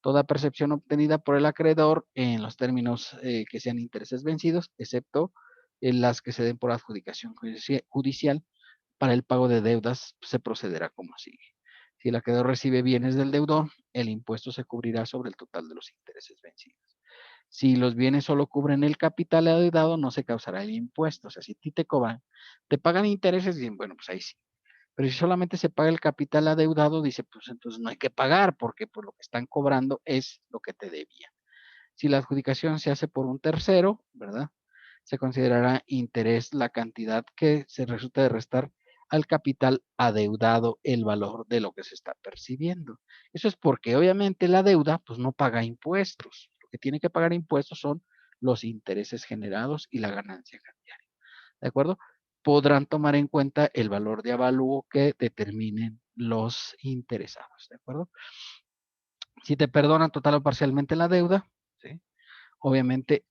Toda percepción obtenida por el acreedor en los términos que sean intereses vencidos, excepto en las que se den por adjudicación judicial, para el pago de deudas se procederá como sigue. Si el acreedor recibe bienes del deudor, el impuesto se cubrirá sobre el total de los intereses vencidos. Si los bienes solo cubren el capital adeudado, no se causará el impuesto. O sea, si a ti te cobran, te pagan intereses, y bueno, pues ahí sí. Pero si solamente se paga el capital adeudado, dice, pues entonces no hay que pagar, porque pues lo que están cobrando es lo que te debían. Si la adjudicación se hace por un tercero, ¿verdad? Se considerará interés la cantidad que se resulta de restar al capital adeudado el valor de lo que se está percibiendo. Eso es porque obviamente la deuda pues no paga impuestos. Lo que tiene que pagar impuestos son los intereses generados y la ganancia cambiaria. ¿De acuerdo? Podrán tomar en cuenta el valor de avalúo que determinen los interesados. ¿De acuerdo? Si te perdonan total o parcialmente la deuda, ¿sí? Obviamente,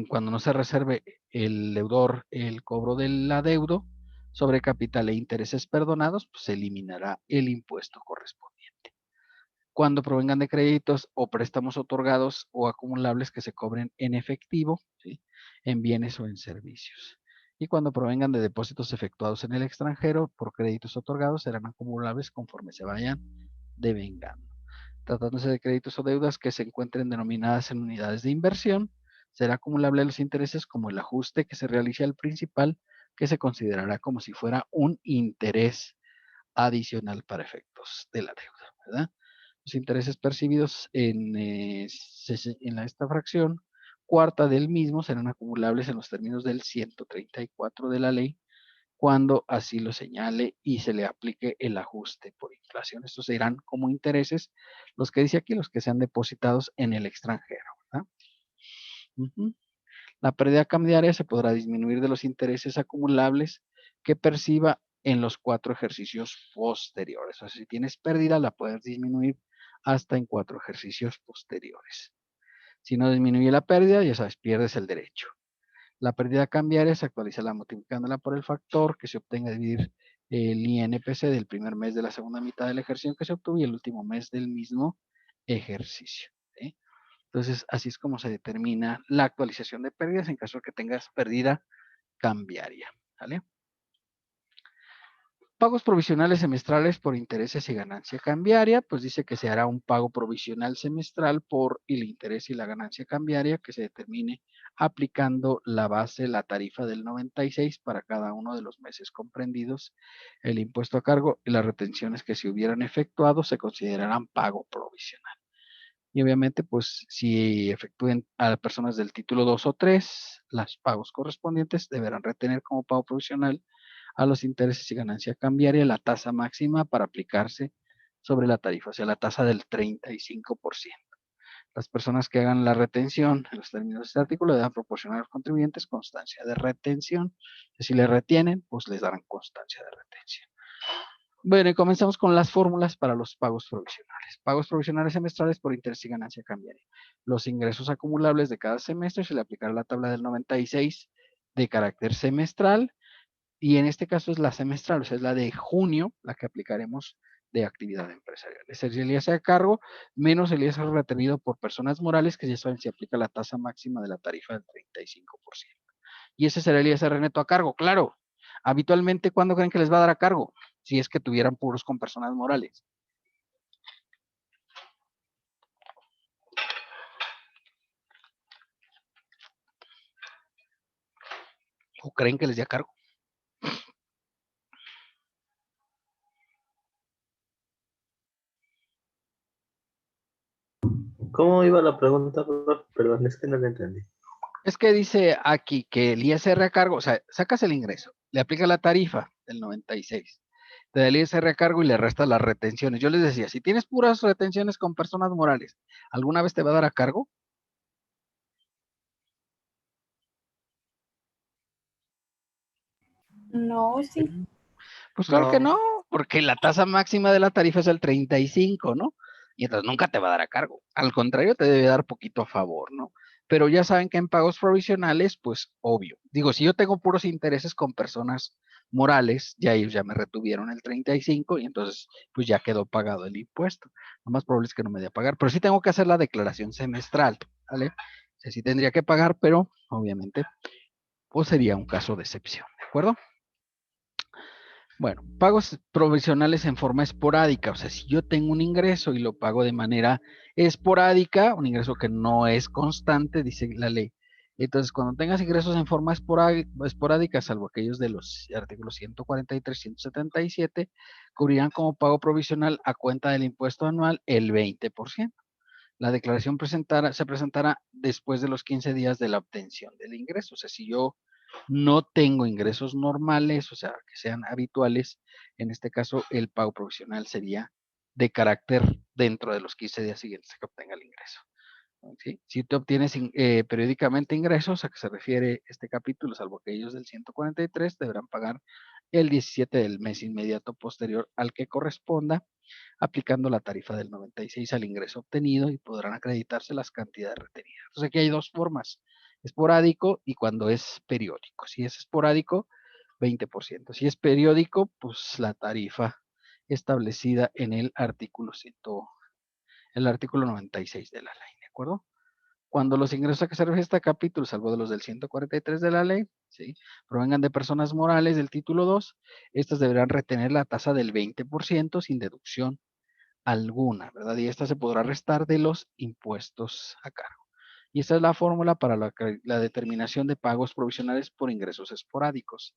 cuando no se reserve el deudor el cobro del adeudo sobre capital e intereses perdonados, pues se eliminará el impuesto correspondiente. Cuando provengan de créditos o préstamos otorgados o acumulables que se cobren en efectivo, ¿sí? En bienes o en servicios. Y cuando provengan de depósitos efectuados en el extranjero por créditos otorgados, serán acumulables conforme se vayan devengando. Tratándose de créditos o deudas que se encuentren denominadas en unidades de inversión, será acumulable a los intereses como el ajuste que se realice al principal, que se considerará como si fuera un interés adicional para efectos de la deuda, ¿verdad? Los intereses percibidos en esta fracción cuarta del mismo serán acumulables en los términos del 134 de la ley, cuando así lo señale y se le aplique el ajuste por inflación. Estos serán como intereses, los que dice aquí, los que sean depositados en el extranjero, ¿verdad? La pérdida cambiaria se podrá disminuir de los intereses acumulables que perciba en los 4 ejercicios posteriores. O sea, si tienes pérdida, la puedes disminuir hasta en 4 ejercicios posteriores. Si no disminuye la pérdida, ya sabes, pierdes el derecho. La pérdida cambiaria se actualiza multiplicándola por el factor que se obtenga de dividir el INPC del primer mes de la segunda mitad del ejercicio que se obtuvo y el último mes del mismo ejercicio. ¿Sí? Entonces, así es como se determina la actualización de pérdidas en caso de que tengas pérdida cambiaria. ¿Vale? Pagos provisionales semestrales por intereses y ganancia cambiaria, pues dice que se hará un pago provisional semestral por el interés y la ganancia cambiaria que se determine aplicando la base, la tarifa del 96 para cada uno de los meses comprendidos. El impuesto a cargo y las retenciones que se hubieran efectuado se considerarán pago provisional. Y obviamente, pues, si efectúen a personas del título 2 o 3, los pagos correspondientes deberán retener como pago provisional a los intereses y ganancia cambiaria la tasa máxima para aplicarse sobre la tarifa, o sea, la tasa del 35%. Las personas que hagan la retención en los términos de este artículo deberán proporcionar a los contribuyentes constancia de retención. Si le retienen, pues les darán constancia de retención. Bueno, y comenzamos con las fórmulas para los pagos provisionales. Pagos provisionales semestrales por interés y ganancia cambiaria. Los ingresos acumulables de cada semestre se le aplicará la tabla del 96 de carácter semestral, y en este caso es la semestral, o sea, es la de junio, la que aplicaremos de actividad empresarial. Es el ISR a cargo menos el ISR retenido por personas morales, que ya saben, se aplica la tasa máxima de la tarifa del 35%. Y ese será el ISR neto a cargo, claro. Habitualmente, ¿cuándo creen que les va a dar a cargo? Si es que tuvieran puros con personas morales. ¿O creen que les dé a cargo? ¿Cómo iba la pregunta? Perdón, es que no la entendí. Es que dice aquí que el ISR a cargo, o sea, sacas el ingreso, le aplicas la tarifa del 96, te da el ISR a cargo y le restas las retenciones. Yo les decía, si tienes puras retenciones con personas morales, ¿alguna vez te va a dar a cargo? No, sí. Pues claro que No. no, porque la tasa máxima de la tarifa es el 35, ¿no? Y entonces nunca te va a dar a cargo. Al contrario, te debe dar poquito a favor, ¿no? Pero ya saben que en pagos provisionales, pues obvio. Digo, si yo tengo puros intereses con personas morales, ya ellos ya me retuvieron el 35 y entonces pues ya quedó pagado el impuesto. Lo más probable es que no me dé a pagar, pero sí tengo que hacer la declaración semestral, ¿vale? O sea, sí tendría que pagar, pero obviamente pues sería un caso de excepción, ¿de acuerdo? Bueno, pagos provisionales en forma esporádica, o sea, si yo tengo un ingreso y lo pago de manera esporádica, un ingreso que no es constante, dice la ley. Entonces, cuando tengas ingresos en forma esporádica, salvo aquellos de los artículos 143, 177, cubrirán como pago provisional a cuenta del impuesto anual el 20%. La declaración se presentará después de los 15 días de la obtención del ingreso. O sea, si yo no tengo ingresos normales, o sea, que sean habituales, en este caso el pago provisional sería de carácter dentro de los 15 días siguientes que obtenga el ingreso. ¿Sí? Si tú obtienes periódicamente ingresos, a que se refiere este capítulo, salvo aquellos del 143, deberán pagar el 17 del mes inmediato posterior al que corresponda, aplicando la tarifa del 96 al ingreso obtenido y podrán acreditarse las cantidades retenidas. Entonces aquí hay dos formas, esporádico y cuando es periódico. Si es esporádico, 20%. Si es periódico, pues la tarifa establecida en el artículo 96 de la ley, ¿de acuerdo? Cuando los ingresos a que se refiere este capítulo, salvo de los del 143 de la ley, ¿sí?, provengan de personas morales del título 2, estas deberán retener la tasa del 20% sin deducción alguna, ¿verdad? Y esta se podrá restar de los impuestos a cargo. Y esta es la fórmula para la determinación de pagos provisionales por ingresos esporádicos.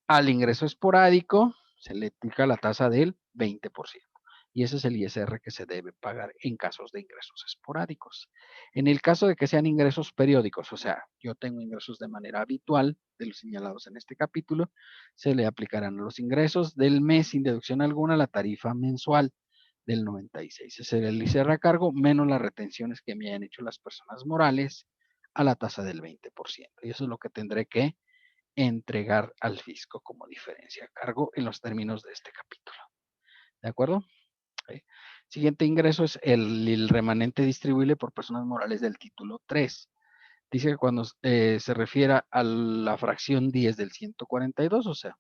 Al ingreso esporádico se le aplica la tasa del 20%. Y ese es el ISR que se debe pagar en casos de ingresos esporádicos. En el caso de que sean ingresos periódicos, o sea, yo tengo ingresos de manera habitual, de los señalados en este capítulo, se le aplicarán a los ingresos del mes sin deducción alguna la tarifa mensual del 96. Ese será el ISR a cargo menos las retenciones que me hayan hecho las personas morales a la tasa del 20%. Y eso es lo que tendré que entregar al fisco como diferencia a cargo en los términos de este capítulo. ¿De acuerdo? ¿Sí? Siguiente ingreso es el remanente distribuible por personas morales del título 3. Dice que cuando se refiera a la fracción 10 del 142, o sea,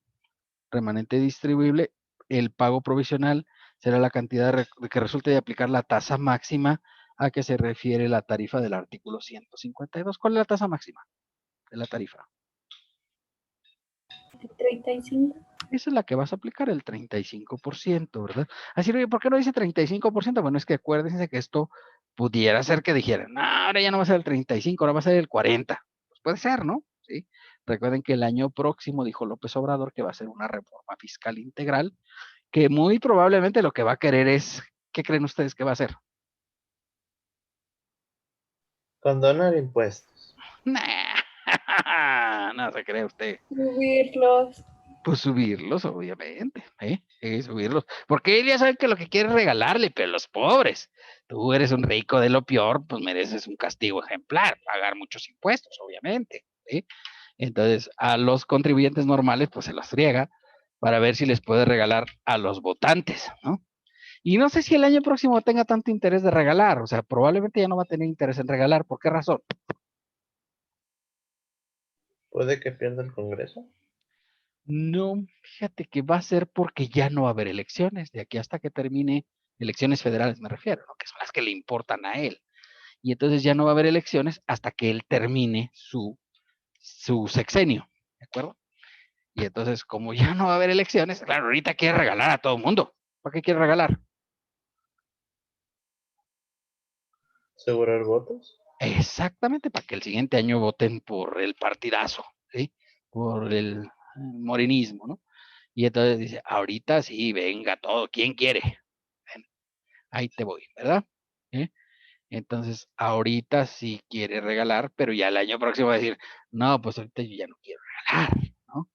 remanente distribuible, el pago provisional será la cantidad que resulte de aplicar la tasa máxima a que se refiere la tarifa del artículo 152. ¿Cuál es la tasa máxima de la tarifa? 35. Esa es la que vas a aplicar, el 35%, ¿verdad? Así, oye, ¿por qué no dice 35%? Bueno, es que acuérdense que esto pudiera ser que dijeran, no, ahora ya no va a ser el 35, ahora va a ser el 40. Pues puede ser, ¿no? Sí. Recuerden que el año próximo dijo López Obrador que va a ser una reforma fiscal integral, que muy probablemente lo que va a querer es, ¿qué creen ustedes que va a hacer? Condonar impuestos. Nah, no se cree usted. Subirlos. Pues subirlos, obviamente, subirlos. Porque él ya sabe que lo que quiere es regalarle, pero los pobres. Tú eres un rico de lo peor, pues mereces un castigo ejemplar, pagar muchos impuestos, obviamente. ¿Sí? Entonces, a los contribuyentes normales, pues se los friega para ver si les puede regalar a los votantes, ¿no? Y no sé si el año próximo tenga tanto interés de regalar, o sea, probablemente ya no va a tener interés en regalar. ¿Por qué razón? ¿Puede que pierda el Congreso? No, fíjate que va a ser porque ya no va a haber elecciones, de aquí hasta que termine, elecciones federales me refiero, ¿no?, que son las que le importan a él. Y entonces ya no va a haber elecciones hasta que él termine su sexenio, ¿de acuerdo? Y entonces, como ya no va a haber elecciones, claro, ahorita quiere regalar a todo el mundo. ¿Para qué quiere regalar? ¿Asegurar votos? Exactamente, para que el siguiente año voten por el partidazo, ¿sí? Por el morenismo, ¿no? Y entonces dice, ahorita sí, venga todo, ¿quién quiere? Ven, ahí te voy, ¿verdad? ¿Eh? Entonces, ahorita sí quiere regalar, pero ya el año próximo va a decir, no, pues ahorita yo ya no quiero regalar, ¿no?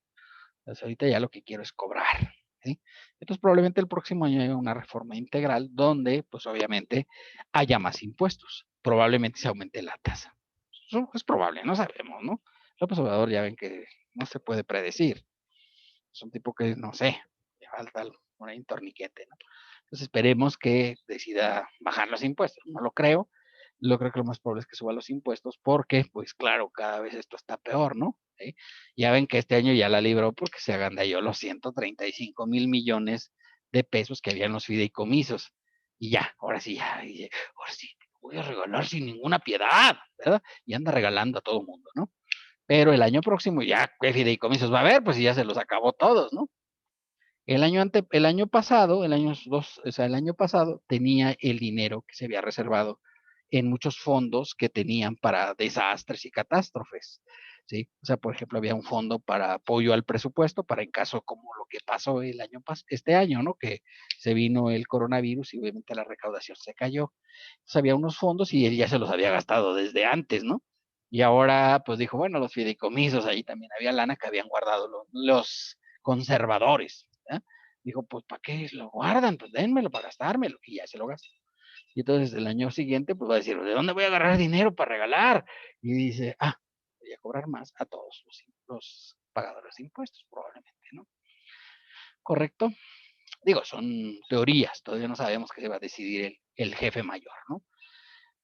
Entonces, ahorita ya lo que quiero es cobrar, ¿sí? Entonces, probablemente el próximo año haya una reforma integral donde, pues obviamente, haya más impuestos. Probablemente se aumente la tasa. Eso es probable, no sabemos, ¿no? López Obrador ya ven que no se puede predecir. Es un tipo que, no sé, le falta un torniquete, ¿no? Entonces esperemos que decida bajar los impuestos. No lo creo. Lo creo que lo más probable es que suba los impuestos porque, pues claro, cada vez esto está peor, ¿no? ¿Sí? Ya ven que este año ya la libró porque se agandalló los 135,000 millones de pesos que había en los fideicomisos. Y ya, ahora sí, ahora sí, voy a regalar sin ninguna piedad, ¿verdad? Y anda regalando a todo el mundo, ¿no? Pero el año próximo ya, ¿qué fideicomisos va a haber? Pues ya se los acabó todos, ¿no? El año pasado, el año pasado tenía el dinero que se había reservado en muchos fondos que tenían para desastres y catástrofes, ¿sí? O sea, por ejemplo, había un fondo para apoyo al presupuesto, para en caso como lo que pasó este año, ¿no? Que se vino el coronavirus y obviamente la recaudación se cayó. Entonces había unos fondos y él ya se los había gastado desde antes, ¿no? Y ahora, pues dijo, bueno, los fideicomisos, ahí también había lana que habían guardado los conservadores, ¿eh? Dijo, pues, ¿para qué lo guardan? Pues dénmelo para gastármelo, y ya se lo gastó. Y entonces el año siguiente, pues va a decir, ¿de dónde voy a agarrar dinero para regalar? Y dice, voy a cobrar más a todos los pagadores de impuestos, probablemente, ¿no? ¿Correcto? Digo, son teorías, todavía no sabemos qué se va a decidir el jefe mayor, ¿no?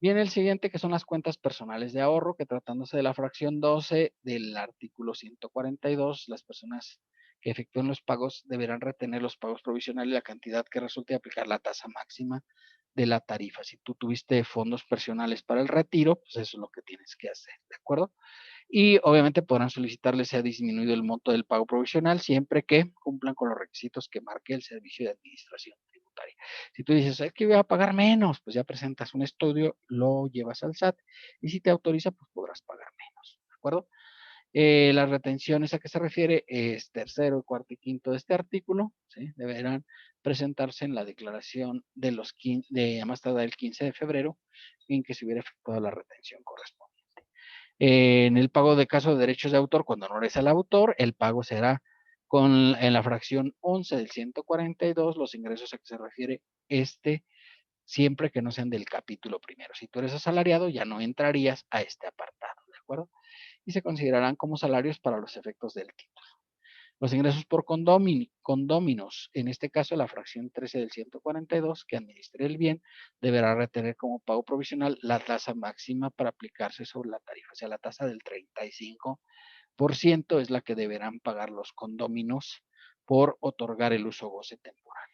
Viene el siguiente, que son las cuentas personales de ahorro, que tratándose de la fracción 12 del artículo 142, las personas que efectúen los pagos deberán retener los pagos provisionales y la cantidad que resulte y aplicar la tasa máxima de la tarifa. Si tú tuviste fondos personales para el retiro, pues eso es lo que tienes que hacer, ¿de acuerdo? Y obviamente podrán solicitarle sea disminuido el monto del pago provisional siempre que cumplan con los requisitos que marque el Servicio de Administración Tributaria. Si tú dices, es que voy a pagar menos, pues ya presentas un estudio, lo llevas al SAT y si te autoriza, pues podrás pagar menos, ¿de acuerdo? Las retenciones a que se refiere es tercero, cuarto y quinto de este artículo, ¿sí? Deberán presentarse en la declaración de más tardar el 15 de febrero en que se hubiera efectuado la retención correspondiente. En el pago de caso de derechos de autor, cuando no eres el autor, el pago será en la fracción 11 del 142, los ingresos a que se refiere siempre que no sean del capítulo primero. Si tú eres asalariado, ya no entrarías a este apartado, ¿de acuerdo? Y se considerarán como salarios para los efectos del título. Los ingresos por condóminos, en este caso la fracción 13 del 142, que administre el bien, deberá retener como pago provisional la tasa máxima para aplicarse sobre la tarifa. O sea, la tasa del 35% es la que deberán pagar los condóminos por otorgar el uso goce temporal.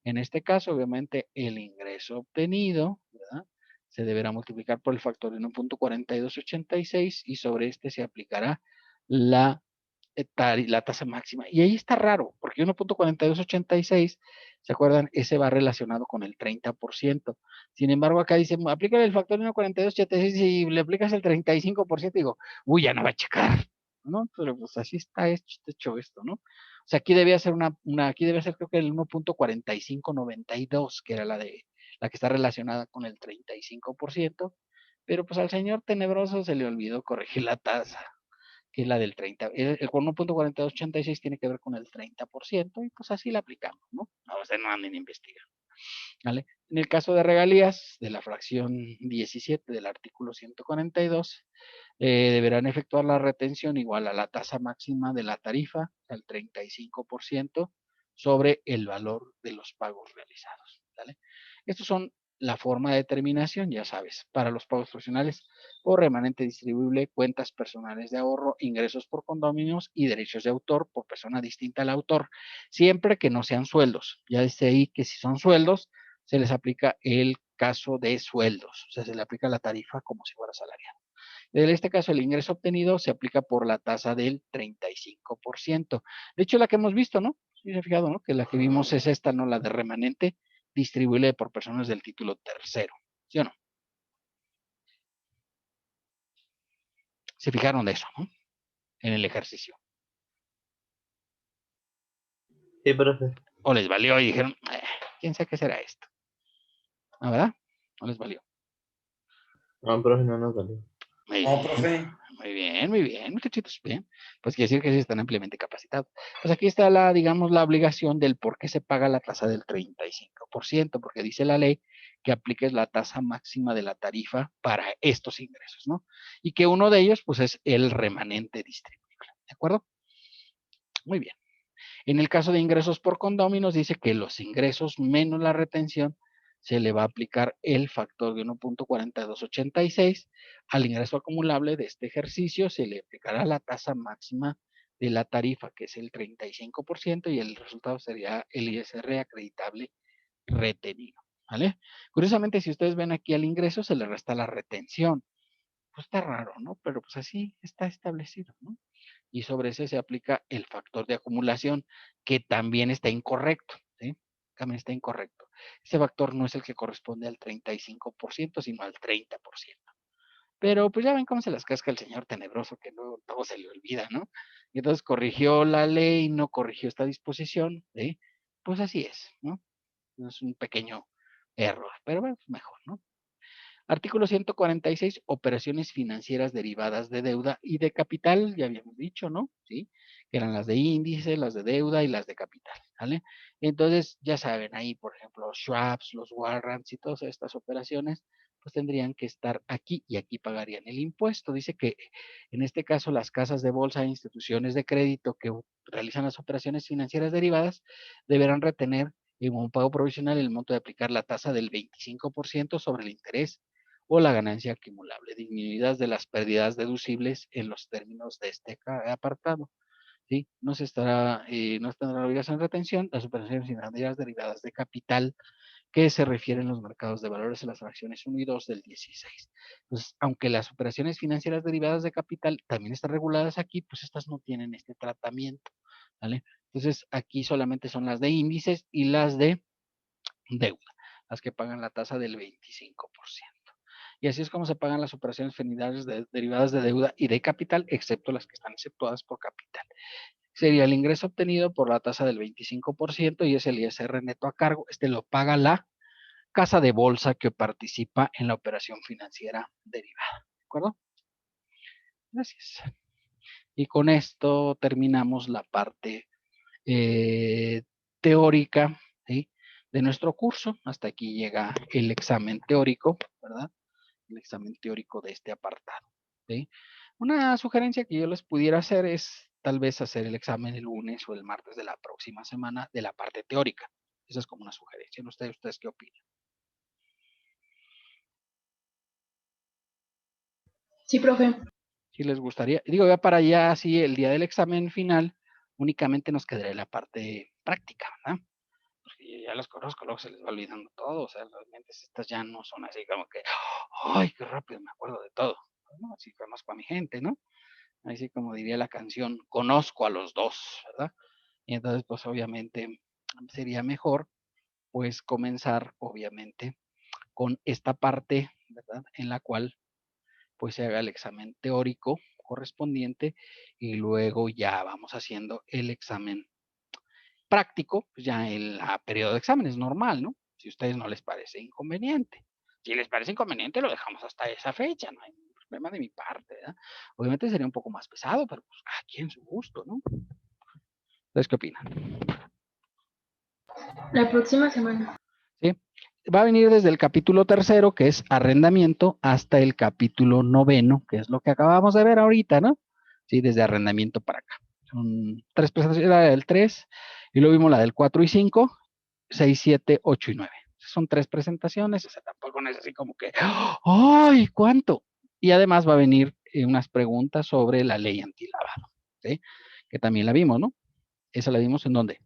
En este caso, obviamente, el ingreso obtenido, ¿verdad?, se deberá multiplicar por el factor de 1.4286 y sobre este se aplicará la tasa máxima. Y ahí está raro, porque 1.4286, ¿se acuerdan? Ese va relacionado con el 30%. Sin embargo, acá dice, aplícale el factor de 1.4286 y le aplicas el 35%, digo, uy, ya no va a checar, ¿no? Pero pues así está hecho esto, ¿no? O sea, aquí debía ser aquí debe ser creo que el 1.4592, que era la que está relacionada con el 35%, pero pues al señor tenebroso se le olvidó corregir la tasa, que es la del 30. El 1.4286 tiene que ver con el 30% y pues así la aplicamos, ¿no? O sea, no anden investigando, ¿vale? En el caso de regalías, de la fracción 17 del artículo 142, deberán efectuar la retención igual a la tasa máxima de la tarifa, al 35% sobre el valor de los pagos realizados, ¿vale? Estos son la forma de determinación, ya sabes, para los pagos profesionales o remanente distribuible, cuentas personales de ahorro, ingresos por condominios y derechos de autor por persona distinta al autor, siempre que no sean sueldos. Ya dice ahí que si son sueldos, se les aplica el caso de sueldos, o sea, se le aplica la tarifa como si fuera salariado. En este caso, el ingreso obtenido se aplica por la tasa del 35%. De hecho, la que hemos visto, ¿no? Sí, se ha fijado, ¿no? Que la que vimos es esta, ¿no? La de remanente distribuible por personas del título tercero. ¿Sí o no? Se fijaron de eso, ¿no? En el ejercicio. Sí, profe. O les valió y dijeron, ¿quién sabe qué será esto? ¿No, verdad? No les valió. No, profe, no nos valió. No, profe. Muy bien, muchachitos, bien. Pues quiere decir que sí están ampliamente capacitados. Pues aquí está digamos, la obligación del por qué se paga la tasa del 35%, porque dice la ley que apliques la tasa máxima de la tarifa para estos ingresos, ¿no? Y que uno de ellos, pues, es el remanente distribuible, ¿de acuerdo? Muy bien. En el caso de ingresos por condóminos, dice que los ingresos menos la retención se le va a aplicar el factor de 1.4286. Al ingreso acumulable de este ejercicio se le aplicará la tasa máxima de la tarifa, que es el 35%, y el resultado sería el ISR acreditable retenido, ¿vale? Curiosamente, si ustedes ven aquí al ingreso, se le resta la retención. Pues está raro, ¿no? Pero pues así está establecido, ¿no? Y sobre ese se aplica el factor de acumulación, que también está incorrecto, ¿sí? También está incorrecto. Ese factor no es el que corresponde al 35%, sino al 30%. Pero pues ya ven cómo se las casca el señor tenebroso, que luego todo se le olvida, ¿no? Y entonces corrigió la ley, no corrigió esta disposición, ¿sí? Pues así es, ¿no? Es un pequeño error, pero bueno, mejor, ¿no? Artículo 146, operaciones financieras derivadas de deuda y de capital, ya habíamos dicho, ¿no? Sí, que eran las de índice, las de deuda y las de capital, ¿vale? Entonces, ya saben, ahí, por ejemplo, los swaps, los warrants y todas estas operaciones, pues tendrían que estar aquí y aquí pagarían el impuesto. Dice que en este caso las casas de bolsa e instituciones de crédito que realizan las operaciones financieras derivadas deberán retener en un pago provisional el monto de aplicar la tasa del 25% sobre el interés o la ganancia acumulable, disminuidas de las pérdidas deducibles en los términos de este apartado. ¿Sí? No estará la obligación de retención, las operaciones financieras derivadas de capital que se refieren a los mercados de valores en las fracciones 1 y 2 del 16. Pues, aunque las operaciones financieras derivadas de capital también están reguladas aquí, pues estas no tienen este tratamiento, ¿vale? Entonces, aquí solamente son las de índices y las de deuda, las que pagan la tasa del 25%. Y así es como se pagan las operaciones financieras derivadas de deuda y de capital, excepto las que están exceptuadas por capital. Sería el ingreso obtenido por la tasa del 25% y es el ISR neto a cargo. Este lo paga la casa de bolsa que participa en la operación financiera derivada. ¿De acuerdo? Gracias. Y con esto terminamos la parte teórica, ¿sí?, de nuestro curso. Hasta aquí llega el examen teórico, ¿verdad? El examen teórico de este apartado, ¿sí? Una sugerencia que yo les pudiera hacer es tal vez hacer el examen el lunes o el martes de la próxima semana de la parte teórica. Esa es como una sugerencia. ¿No? ¿Ustedes qué opinan? Sí, profe. Si les gustaría. Digo, ya para allá, así el día del examen final, únicamente nos quedaría la parte práctica, ¿verdad? Porque ya los conozco, luego se les va olvidando todo. O sea, las mentes estas ya no son así como que, ¡ay, qué rápido me acuerdo de todo! ¿No? Así conozco a mi gente, ¿no? Así como diría la canción, conozco a los dos, ¿verdad? Y entonces, pues obviamente sería mejor, pues comenzar, obviamente, con esta parte, ¿verdad? En la cual, pues se haga el examen teórico correspondiente y luego ya vamos haciendo el examen práctico, pues ya en la periodo de exámenes normal, ¿no? Si a ustedes no les parece inconveniente. Si les parece inconveniente, lo dejamos hasta esa fecha, no hay problema de mi parte, ¿verdad? Obviamente sería un poco más pesado, pero pues aquí en su gusto, ¿no? ¿Ustedes qué opinan? La próxima semana. ¿Sí? Va a venir desde el capítulo 3, que es arrendamiento, hasta el capítulo 9, que es lo que acabamos de ver ahorita, ¿no? Sí, desde arrendamiento para acá. Son 3 presentaciones, la del 3, y luego vimos la del 4 y 5, 6, 7, 8 y 9. Son 3 presentaciones, o sea, tampoco no es así como que, ¡ay, cuánto! Y además va a venir unas preguntas sobre la ley antilavado, ¿sí? Que también la vimos, ¿no? Esa la vimos en ¿dónde?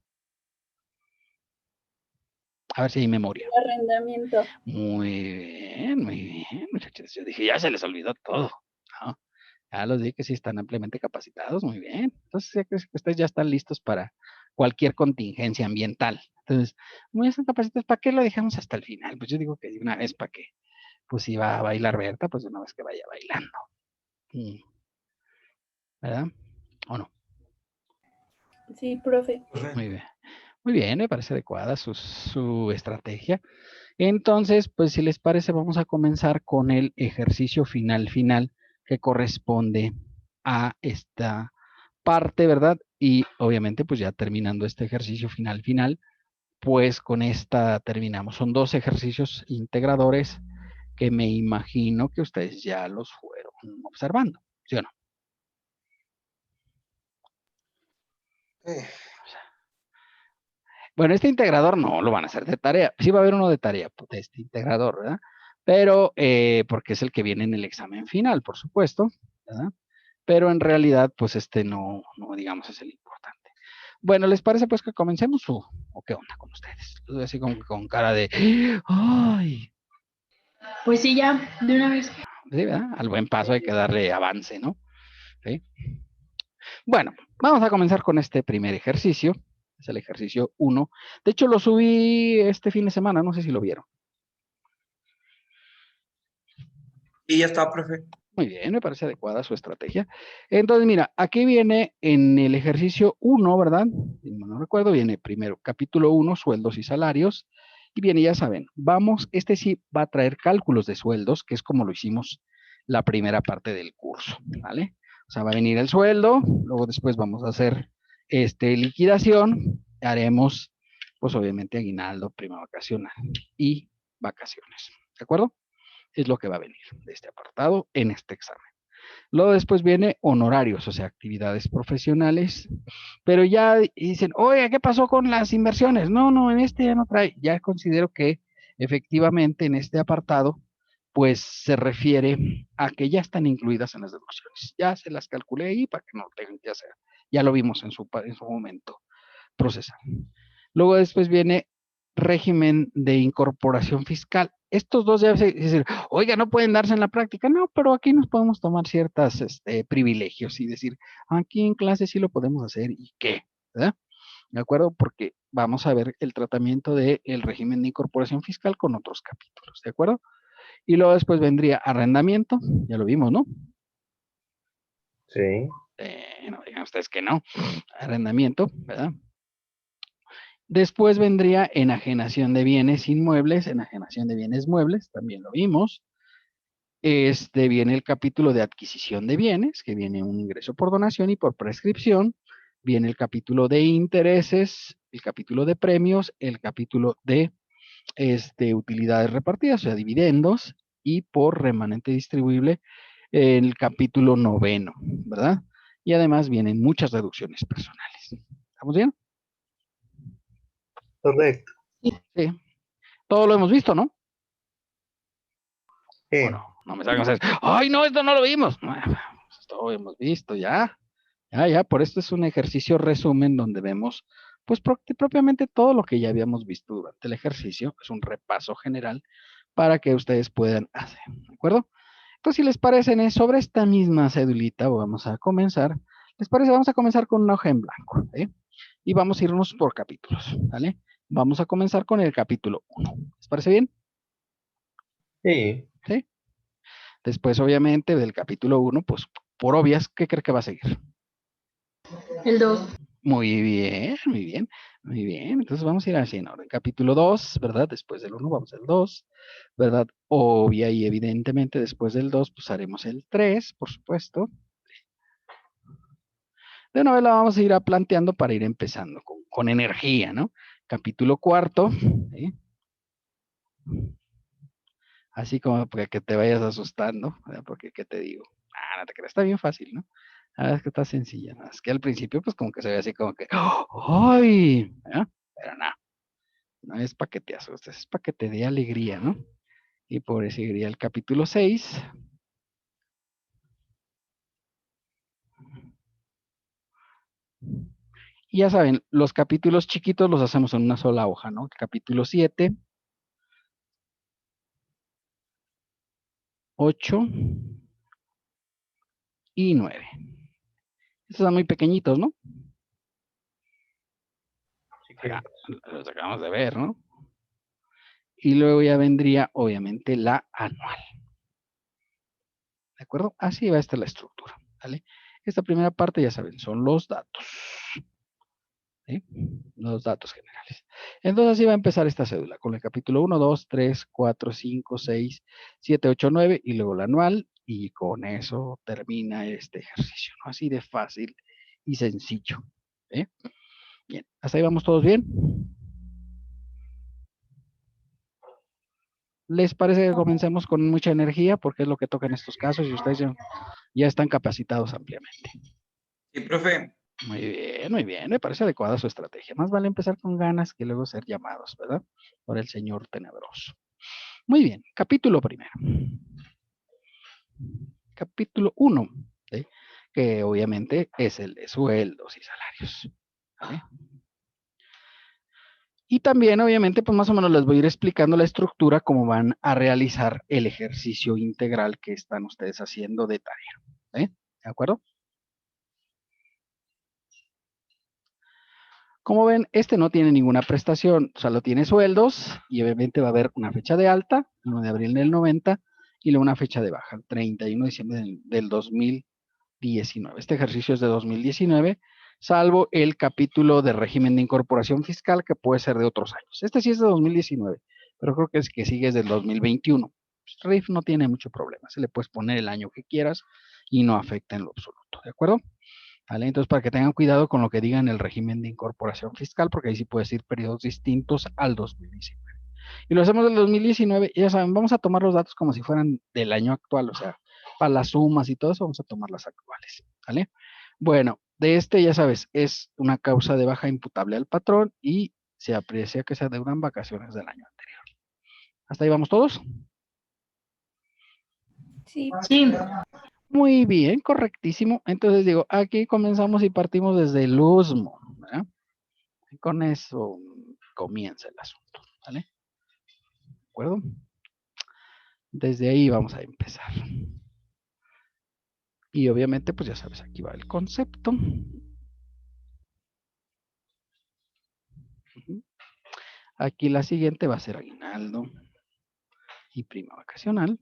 A ver si hay memoria. Arrendamiento. Muy bien, muchachos. Yo dije, ya se les olvidó todo, ¿no? Ya los dije que sí están ampliamente capacitados, muy bien. Entonces, ya que ustedes ya están listos para cualquier contingencia ambiental. Entonces, muy bien, están capacitados. ¿Para qué lo dejamos hasta el final? Pues yo digo que de una vez para que, pues si va a bailar Berta, pues de una vez que vaya bailando. ¿Verdad? ¿O no? Sí, profe. Muy bien. Muy bien, me parece adecuada su estrategia. Entonces, pues si les parece, vamos a comenzar con el ejercicio final que corresponde a esta parte, ¿verdad? Y obviamente, pues ya terminando este ejercicio final, pues con esta terminamos. Son 2 ejercicios integradores que me imagino que ustedes ya los fueron observando, ¿sí o no? Bueno, este integrador no lo van a hacer de tarea. Sí va a haber uno de tarea, pues, de este integrador, ¿verdad? Pero, porque es el que viene en el examen final, por supuesto, ¿verdad? Pero en realidad, pues este no digamos, es el importante. Bueno, ¿les parece pues que comencemos o qué onda con ustedes? Los veo así como que con cara de, ¡ay! Pues sí, ya, de una vez. Sí, ¿verdad? Al buen paso hay que darle avance, ¿no? ¿Sí? Bueno, vamos a comenzar con este primer ejercicio. Es el ejercicio 1. De hecho, lo subí este fin de semana, no sé si lo vieron. Y ya está, profe. Muy bien, me parece adecuada su estrategia. Entonces, mira, aquí viene en el ejercicio 1, ¿verdad? Si no recuerdo, viene primero capítulo 1, sueldos y salarios. Y viene, ya saben, este sí va a traer cálculos de sueldos, que es como lo hicimos la primera parte del curso, ¿vale? O sea, va a venir el sueldo, luego después vamos a hacer liquidación, haremos, pues obviamente, aguinaldo, prima vacacional y vacaciones, ¿de acuerdo? Es lo que va a venir de este apartado en este examen. Luego después viene honorarios, o sea, actividades profesionales, pero ya dicen, oye, ¿qué pasó con las inversiones? No, en este ya no trae. Ya considero que efectivamente en este apartado, pues se refiere a que ya están incluidas en las deducciones. Ya se las calculé ahí para que no lo tengan que hacer. Ya lo vimos en su momento procesar. Luego después viene régimen de incorporación fiscal. Estos dos ya se dicen, oiga, no pueden darse en la práctica. No, pero aquí nos podemos tomar ciertos privilegios y decir, aquí en clase sí lo podemos hacer y qué, ¿verdad? ¿De acuerdo? Porque vamos a ver el tratamiento del régimen de incorporación fiscal con otros capítulos, ¿de acuerdo? Y luego después vendría arrendamiento, ya lo vimos, ¿no? Sí. No digan ustedes que no. Arrendamiento, ¿verdad? Después vendría enajenación de bienes inmuebles, enajenación de bienes muebles, también lo vimos. Viene el capítulo de adquisición de bienes, que viene un ingreso por donación y por prescripción. Viene el capítulo de intereses, el capítulo de premios, el capítulo de utilidades repartidas, o sea, dividendos, y por remanente distribuible, el capítulo 9, ¿verdad? Y además vienen muchas deducciones personales. ¿Estamos bien? Correcto. Sí. Todo lo hemos visto, ¿no? Sí. ¿O no? No me salgan a decir, ¡ay, no, esto no lo vimos! Esto lo hemos visto ya. Ya, por esto es un ejercicio resumen donde vemos, pues propiamente todo lo que ya habíamos visto durante el ejercicio. Es un repaso general para que ustedes puedan hacer, ¿de acuerdo? Entonces, si les parece, sobre esta misma cedulita, vamos a comenzar. ¿Les parece? Vamos a comenzar con una hoja en blanco, ¿eh? Y vamos a irnos por capítulos, ¿vale? Vamos a comenzar con el capítulo 1. ¿Les parece bien? Sí. ¿Sí? Después, obviamente, del capítulo 1, pues, por obvias, ¿qué cree que va a seguir? El 2. Muy bien, muy bien, muy bien. Entonces vamos a ir así en orden. Capítulo 2, ¿verdad? Después del 1 vamos al 2, ¿verdad? Obvia y evidentemente después del 2, pues haremos el 3, por supuesto. De una vez la vamos a ir planteando para ir empezando con energía, ¿no? Capítulo 4, ¿sí? Así como para que te vayas asustando, ¿verdad? Porque, ¿qué te digo? No te creas, está bien fácil, ¿no? Es que está sencilla, ¿no? Es que al principio, pues como que se ve así como que, ¡ay! ¿verdad? Pero no, no es para que te asustes, es para que te dé alegría, ¿no? Y por eso iría el capítulo 6. Y ya saben, los capítulos chiquitos los hacemos en una sola hoja, ¿no? Capítulo 7, 8 y 9. Estos son muy pequeñitos, ¿no? Acá, los acabamos de ver, ¿no? Y luego ya vendría, obviamente, la anual. ¿De acuerdo? Así va a estar la estructura, ¿vale? Esta primera parte, ya saben, son los datos. ¿Sí? Los datos generales. Entonces así va a empezar esta cédula, con el capítulo 1, 2, 3, 4, 5, 6, 7, 8, 9 y luego la anual, y con eso termina este ejercicio, ¿no? Así de fácil y sencillo. ¿Eh? Bien, ¿hasta ahí vamos todos bien? ¿Les parece que comencemos con mucha energía? Porque es lo que toca en estos casos y ustedes ya están capacitados ampliamente. Sí, profe. Muy bien, me parece adecuada su estrategia. Más vale empezar con ganas que luego ser llamados, ¿verdad? Por el señor tenebroso. Muy bien, capítulo primero. Capítulo 1, ¿sí? Que obviamente es el de sueldos y salarios. ¿Vale? Y también, obviamente, pues más o menos les voy a ir explicando la estructura, cómo van a realizar el ejercicio integral que están ustedes haciendo de tarea. ¿De acuerdo? Como ven, este no tiene ninguna prestación, solo tiene sueldos y obviamente va a haber una fecha de alta, 1 de abril del 90, y luego una fecha de baja, el 31 de diciembre del 2019. Este ejercicio es de 2019, salvo el capítulo de régimen de incorporación fiscal que puede ser de otros años. Este sí es de 2019, pero creo que es que sigue desde el 2021. RIF no tiene mucho problema, se le puedes poner el año que quieras y no afecta en lo absoluto, ¿de acuerdo? ¿Vale? Entonces, para que tengan cuidado con lo que digan el régimen de incorporación fiscal, porque ahí sí puede decir periodos distintos al 2019. Y lo hacemos del 2019, y ya saben, vamos a tomar los datos como si fueran del año actual, o sea, para las sumas y todo eso, vamos a tomar las actuales, ¿vale? Bueno, de este, ya sabes, es una causa de baja imputable al patrón y se aprecia que se adeudan vacaciones del año anterior. ¿Hasta ahí vamos todos? Sí. Sí. Muy bien, correctísimo. Entonces digo, aquí comenzamos y partimos desde el USMO, ¿verdad? Y con eso comienza el asunto, ¿vale? ¿De acuerdo? Desde ahí vamos a empezar. Y obviamente, pues ya sabes, aquí va el concepto. Aquí la siguiente va a ser aguinaldo y prima vacacional.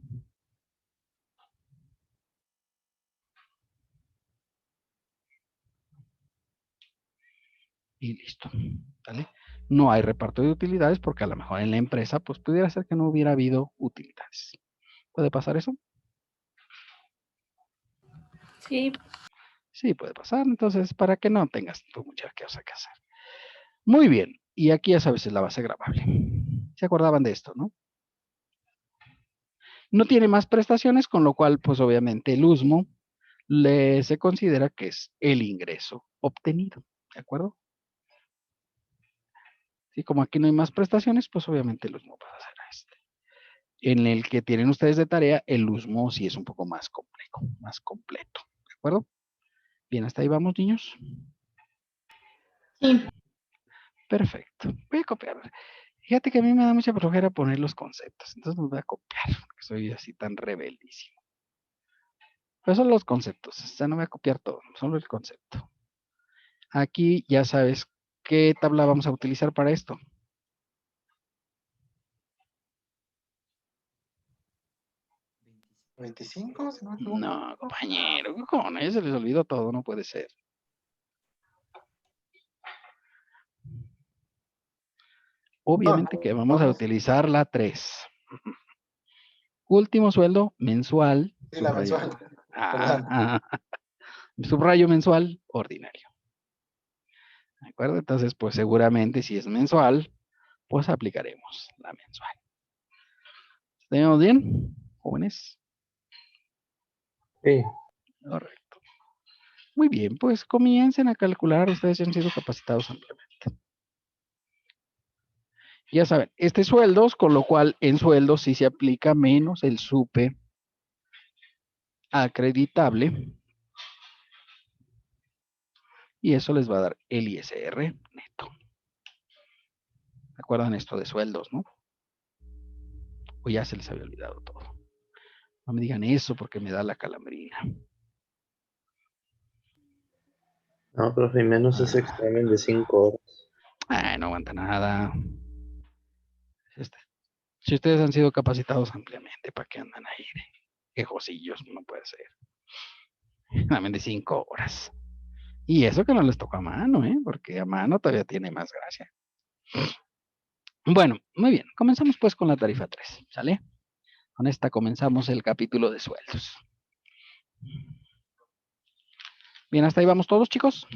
Y listo, ¿vale? No hay reparto de utilidades porque a lo mejor en la empresa, pues pudiera ser que no hubiera habido utilidades. ¿Puede pasar eso? Sí. Sí, puede pasar. Entonces, para que no tengas tú mucha cosa que hacer. Muy bien. Y aquí ya sabes, es la base gravable. ¿Se acordaban de esto, no? No tiene más prestaciones, con lo cual, pues obviamente el USMO se considera que es el ingreso obtenido. ¿De acuerdo? Y como aquí no hay más prestaciones, pues obviamente el USMO pasa a ser a este. En el que tienen ustedes de tarea, el USMO sí es un poco más complejo, más completo. ¿De acuerdo? Bien, hasta ahí vamos, niños. Sí. Perfecto. Voy a copiar. Fíjate que a mí me da mucha flojera poner los conceptos, entonces los voy a copiar, porque soy así tan rebeldísimo. Pero son los conceptos, o sea, no voy a copiar todo, solo el concepto. Aquí ya sabes qué tabla vamos a utilizar para esto. ¿25? Si no me equivoco. No, compañero, ¿cómo no? Ya se les olvidó todo, no puede ser. Obviamente que vamos a utilizar la 3. Último sueldo mensual. Sí, la Subrayo. mensual. Subrayo mensual ordinario. ¿De acuerdo? Entonces, pues seguramente si es mensual, pues aplicaremos la mensual. ¿Tenemos bien, jóvenes? Sí. Correcto. Muy bien, pues comiencen a calcular. Ustedes ya han sido capacitados ampliamente. Ya saben, este es sueldos, con lo cual en sueldos sí se aplica menos el SUPE acreditable. Y eso les va a dar el ISR neto. ¿Recuerdan esto de sueldos, no? O ya se les había olvidado todo. No me digan eso porque me da la calambrina. No, profe, menos ese examen de 5 horas. No aguanta nada. Si ustedes han sido capacitados ampliamente, ¿para qué andan ahí de quejosillos? No puede ser. Examen de 5 horas. Y eso que no les toca a mano, porque a mano todavía tiene más gracia. Bueno, muy bien. Comenzamos pues con la tarifa 3, ¿sale? Con esta comenzamos el capítulo de sueldos. Bien, hasta ahí vamos todos, chicos.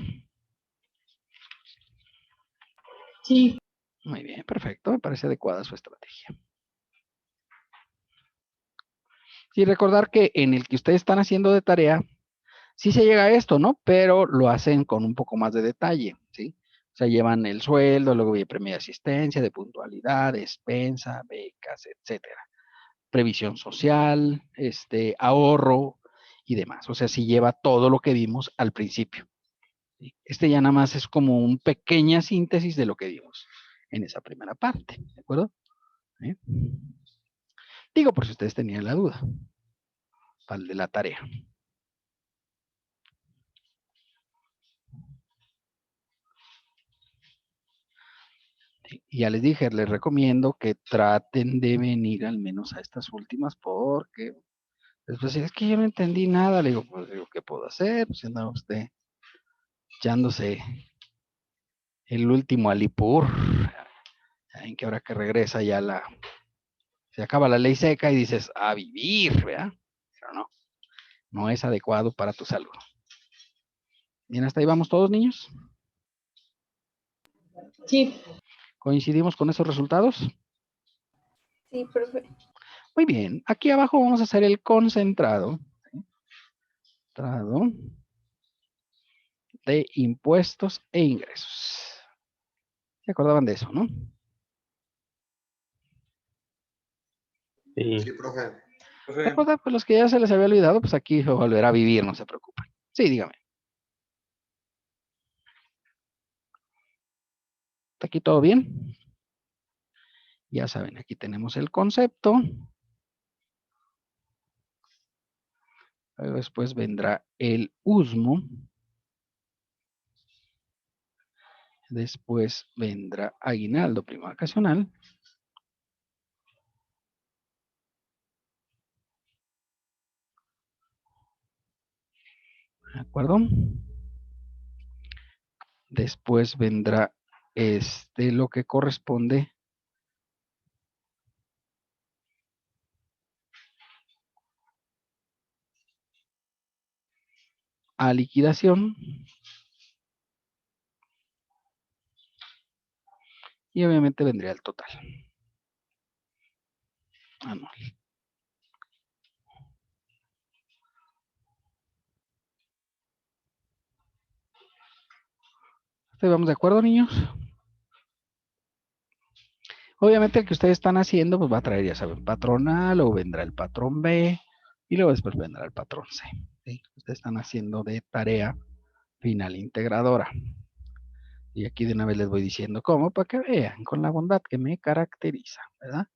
Sí. Muy bien, perfecto. Me parece adecuada su estrategia. Y recordar que en el que ustedes están haciendo de tarea, Sí se llega a esto, ¿no? Pero lo hacen con un poco más de detalle, ¿sí? O sea, llevan el sueldo, luego viene premio de asistencia, de puntualidad, despensa, becas, etcétera. Previsión social, ahorro y demás. O sea, sí lleva todo lo que vimos al principio. ¿Sí? Ya nada más es como una pequeña síntesis de lo que vimos en esa primera parte, ¿de acuerdo? ¿Sí? Digo, por si ustedes tenían la duda, para el de la tarea. Y ya les dije, les recomiendo que traten de venir al menos a estas últimas porque después es que yo no entendí nada. Le digo, pues digo, ¿qué puedo hacer? Pues anda usted echándose el último alipur, en que ahora que regresa ya se acaba la ley seca y dices, a vivir, ¿verdad? Pero no es adecuado para tu salud. Bien, hasta ahí vamos todos, niños. Sí. ¿Coincidimos con esos resultados? Sí, profe. Muy bien, aquí abajo vamos a hacer el concentrado. Concentrado de impuestos e ingresos. ¿Se acordaban de eso, no? Sí. Sí, profe. ¿Se acuerdan? Pues los que ya se les había olvidado, pues aquí se volverá a vivir, no se preocupen. Sí, dígame. ¿Está aquí todo bien? Ya saben, aquí tenemos el concepto. Luego después vendrá el usmo. Después vendrá aguinaldo, prima vacacional. ¿De acuerdo? Después vendrá lo que corresponde a liquidación. Y obviamente vendría el total anual. ¿Vamos de acuerdo, niños? Obviamente el que ustedes están haciendo, pues va a traer, ya saben, patrón A, luego vendrá el patrón B, y luego después vendrá el patrón C. ¿Sí? Ustedes están haciendo de tarea final integradora. Y aquí de una vez les voy diciendo cómo, para que vean con la bondad que me caracteriza, ¿verdad?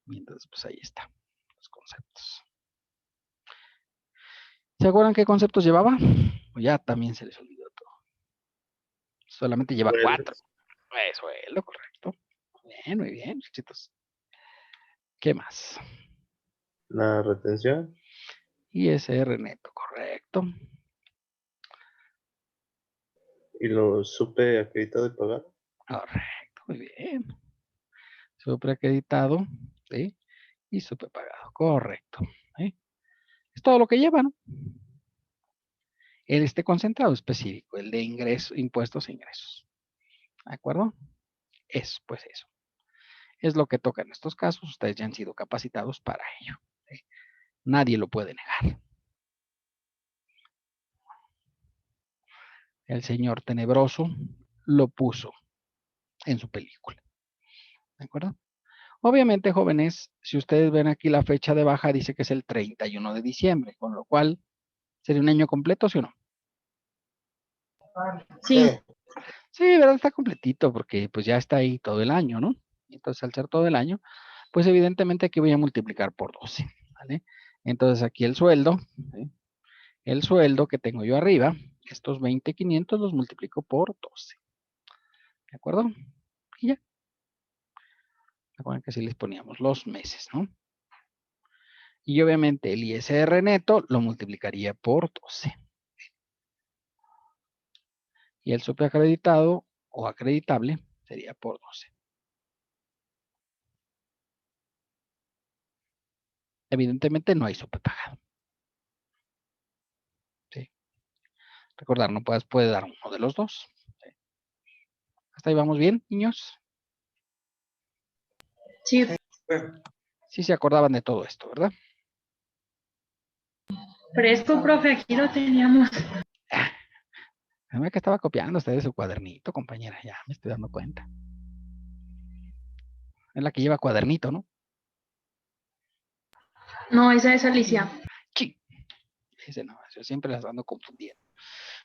Y entonces, pues ahí está, los conceptos. ¿Se acuerdan qué conceptos llevaba? O ya también se les olvidó todo. Solamente lleva 4. Eso es lo correcto. Muy bien, muchachitos. ¿Qué más? La retención. ISR neto, correcto. Y lo supe acreditado y pagado. Correcto, muy bien. Superacreditado, ¿sí? Y superpagado, correcto. ¿Sí? Es todo lo que lleva, ¿no? El concentrado específico, el de ingresos, impuestos e ingresos. ¿De acuerdo? Pues eso. Es lo que toca en estos casos. Ustedes ya han sido capacitados para ello. ¿Sí? Nadie lo puede negar. El señor tenebroso lo puso en su película. ¿De acuerdo? Obviamente, jóvenes, si ustedes ven aquí la fecha de baja, dice que es el 31 de diciembre, con lo cual sería un año completo, ¿sí o no? Sí. Sí, ¿verdad? Está completito porque pues ya está ahí todo el año, ¿no? Entonces, al ser todo el año, pues evidentemente aquí voy a multiplicar por 12, ¿vale? Entonces, aquí el sueldo, ¿sí? El sueldo que tengo yo arriba, estos 20,500 los multiplico por 12. ¿De acuerdo? Y ya. Recuerden que así les poníamos los meses, ¿no? Y obviamente el ISR neto lo multiplicaría por 12. Y el superacreditado o acreditable sería por 12. Evidentemente no hay superpagado. ¿Sí? Recordar, no puede dar uno de los dos. ¿Sí? ¿Hasta ahí vamos bien, niños? Sí. Sí se acordaban de todo esto, ¿verdad? Fresco, profe, aquí lo teníamos. Se me que estaba copiando ustedes su cuadernito, compañera. Ya me estoy dando cuenta. Es la que lleva cuadernito, ¿no? No, esa es Alicia. Sí. Dice, no, yo siempre las ando confundiendo.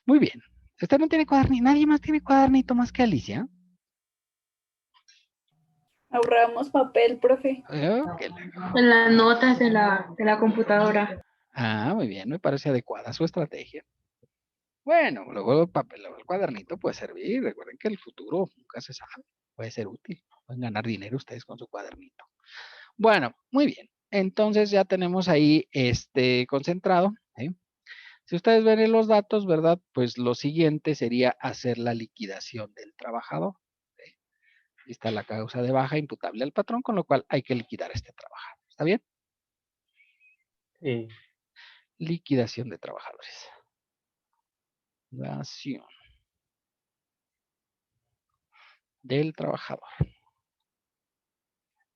Muy bien. Usted no tiene cuadernito. Nadie más tiene cuadernito más que Alicia. Ahorramos papel, profe. Que En las notas de la computadora. muy bien. Me parece adecuada su estrategia. Bueno, luego el papel, luego el cuadernito puede servir. Recuerden que el futuro nunca se sabe. Puede ser útil. Pueden ganar dinero ustedes con su cuadernito. Bueno, muy bien. Entonces ya tenemos ahí concentrado. ¿Sí? Si ustedes ven en los datos, ¿verdad? Pues lo siguiente sería hacer la liquidación del trabajador. ¿Sí? Ahí está la causa de baja imputable al patrón, con lo cual hay que liquidar este trabajador. ¿Está bien? Sí. Liquidación de trabajadores. Liquidación del trabajador.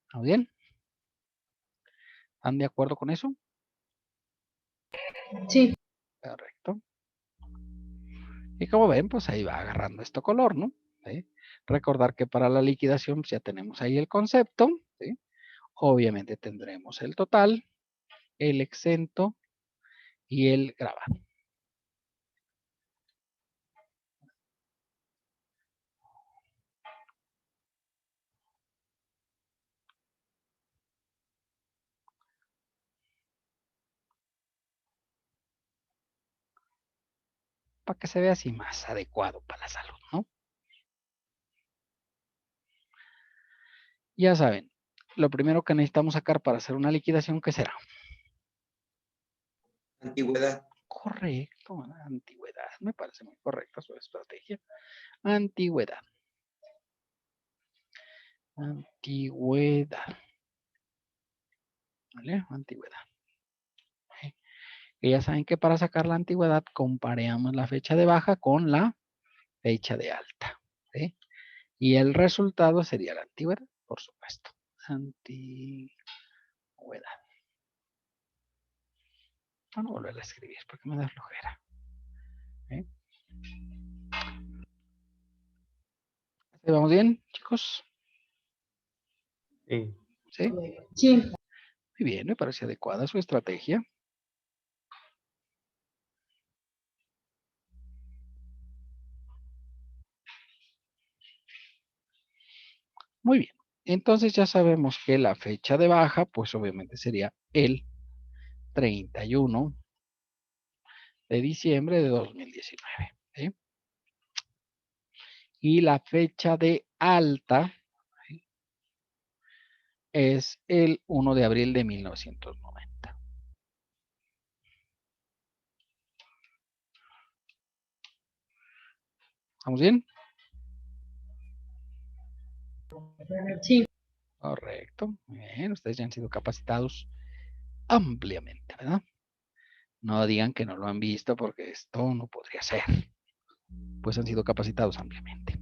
¿Está bien? ¿Están de acuerdo con eso? Sí. Correcto. Y como ven, pues ahí va agarrando esto color, ¿no? ¿Sí? Recordar que para la liquidación pues ya tenemos ahí el concepto, ¿sí? Obviamente tendremos el total, el exento y el grabado. Para que se vea así más adecuado para la salud, ¿no? Ya saben, lo primero que necesitamos sacar para hacer una liquidación, ¿qué será? Antigüedad. Correcto, antigüedad. Me parece muy correcta su estrategia. Antigüedad. Antigüedad. ¿Vale? Antigüedad. Y ya saben que para sacar la antigüedad compareamos la fecha de baja con la fecha de alta. ¿Sí? Y el resultado sería la antigüedad, por supuesto. Antigüedad. Vamos a volver a escribir porque me da flojera. ¿Sí? ¿Vamos bien, chicos? Sí. ¿Sí? Sí. Muy bien, me parece adecuada su estrategia. Muy bien. Entonces ya sabemos que la fecha de baja, pues obviamente sería el 31 de diciembre de 2019. ¿Sí? Y la fecha de alta, ¿sí?, es el 1 de abril de 1990. ¿Vamos bien? Sí. Correcto. Muy bien. Ustedes ya han sido capacitados ampliamente, ¿verdad? No digan que no lo han visto porque esto no podría ser. Pues han sido capacitados ampliamente.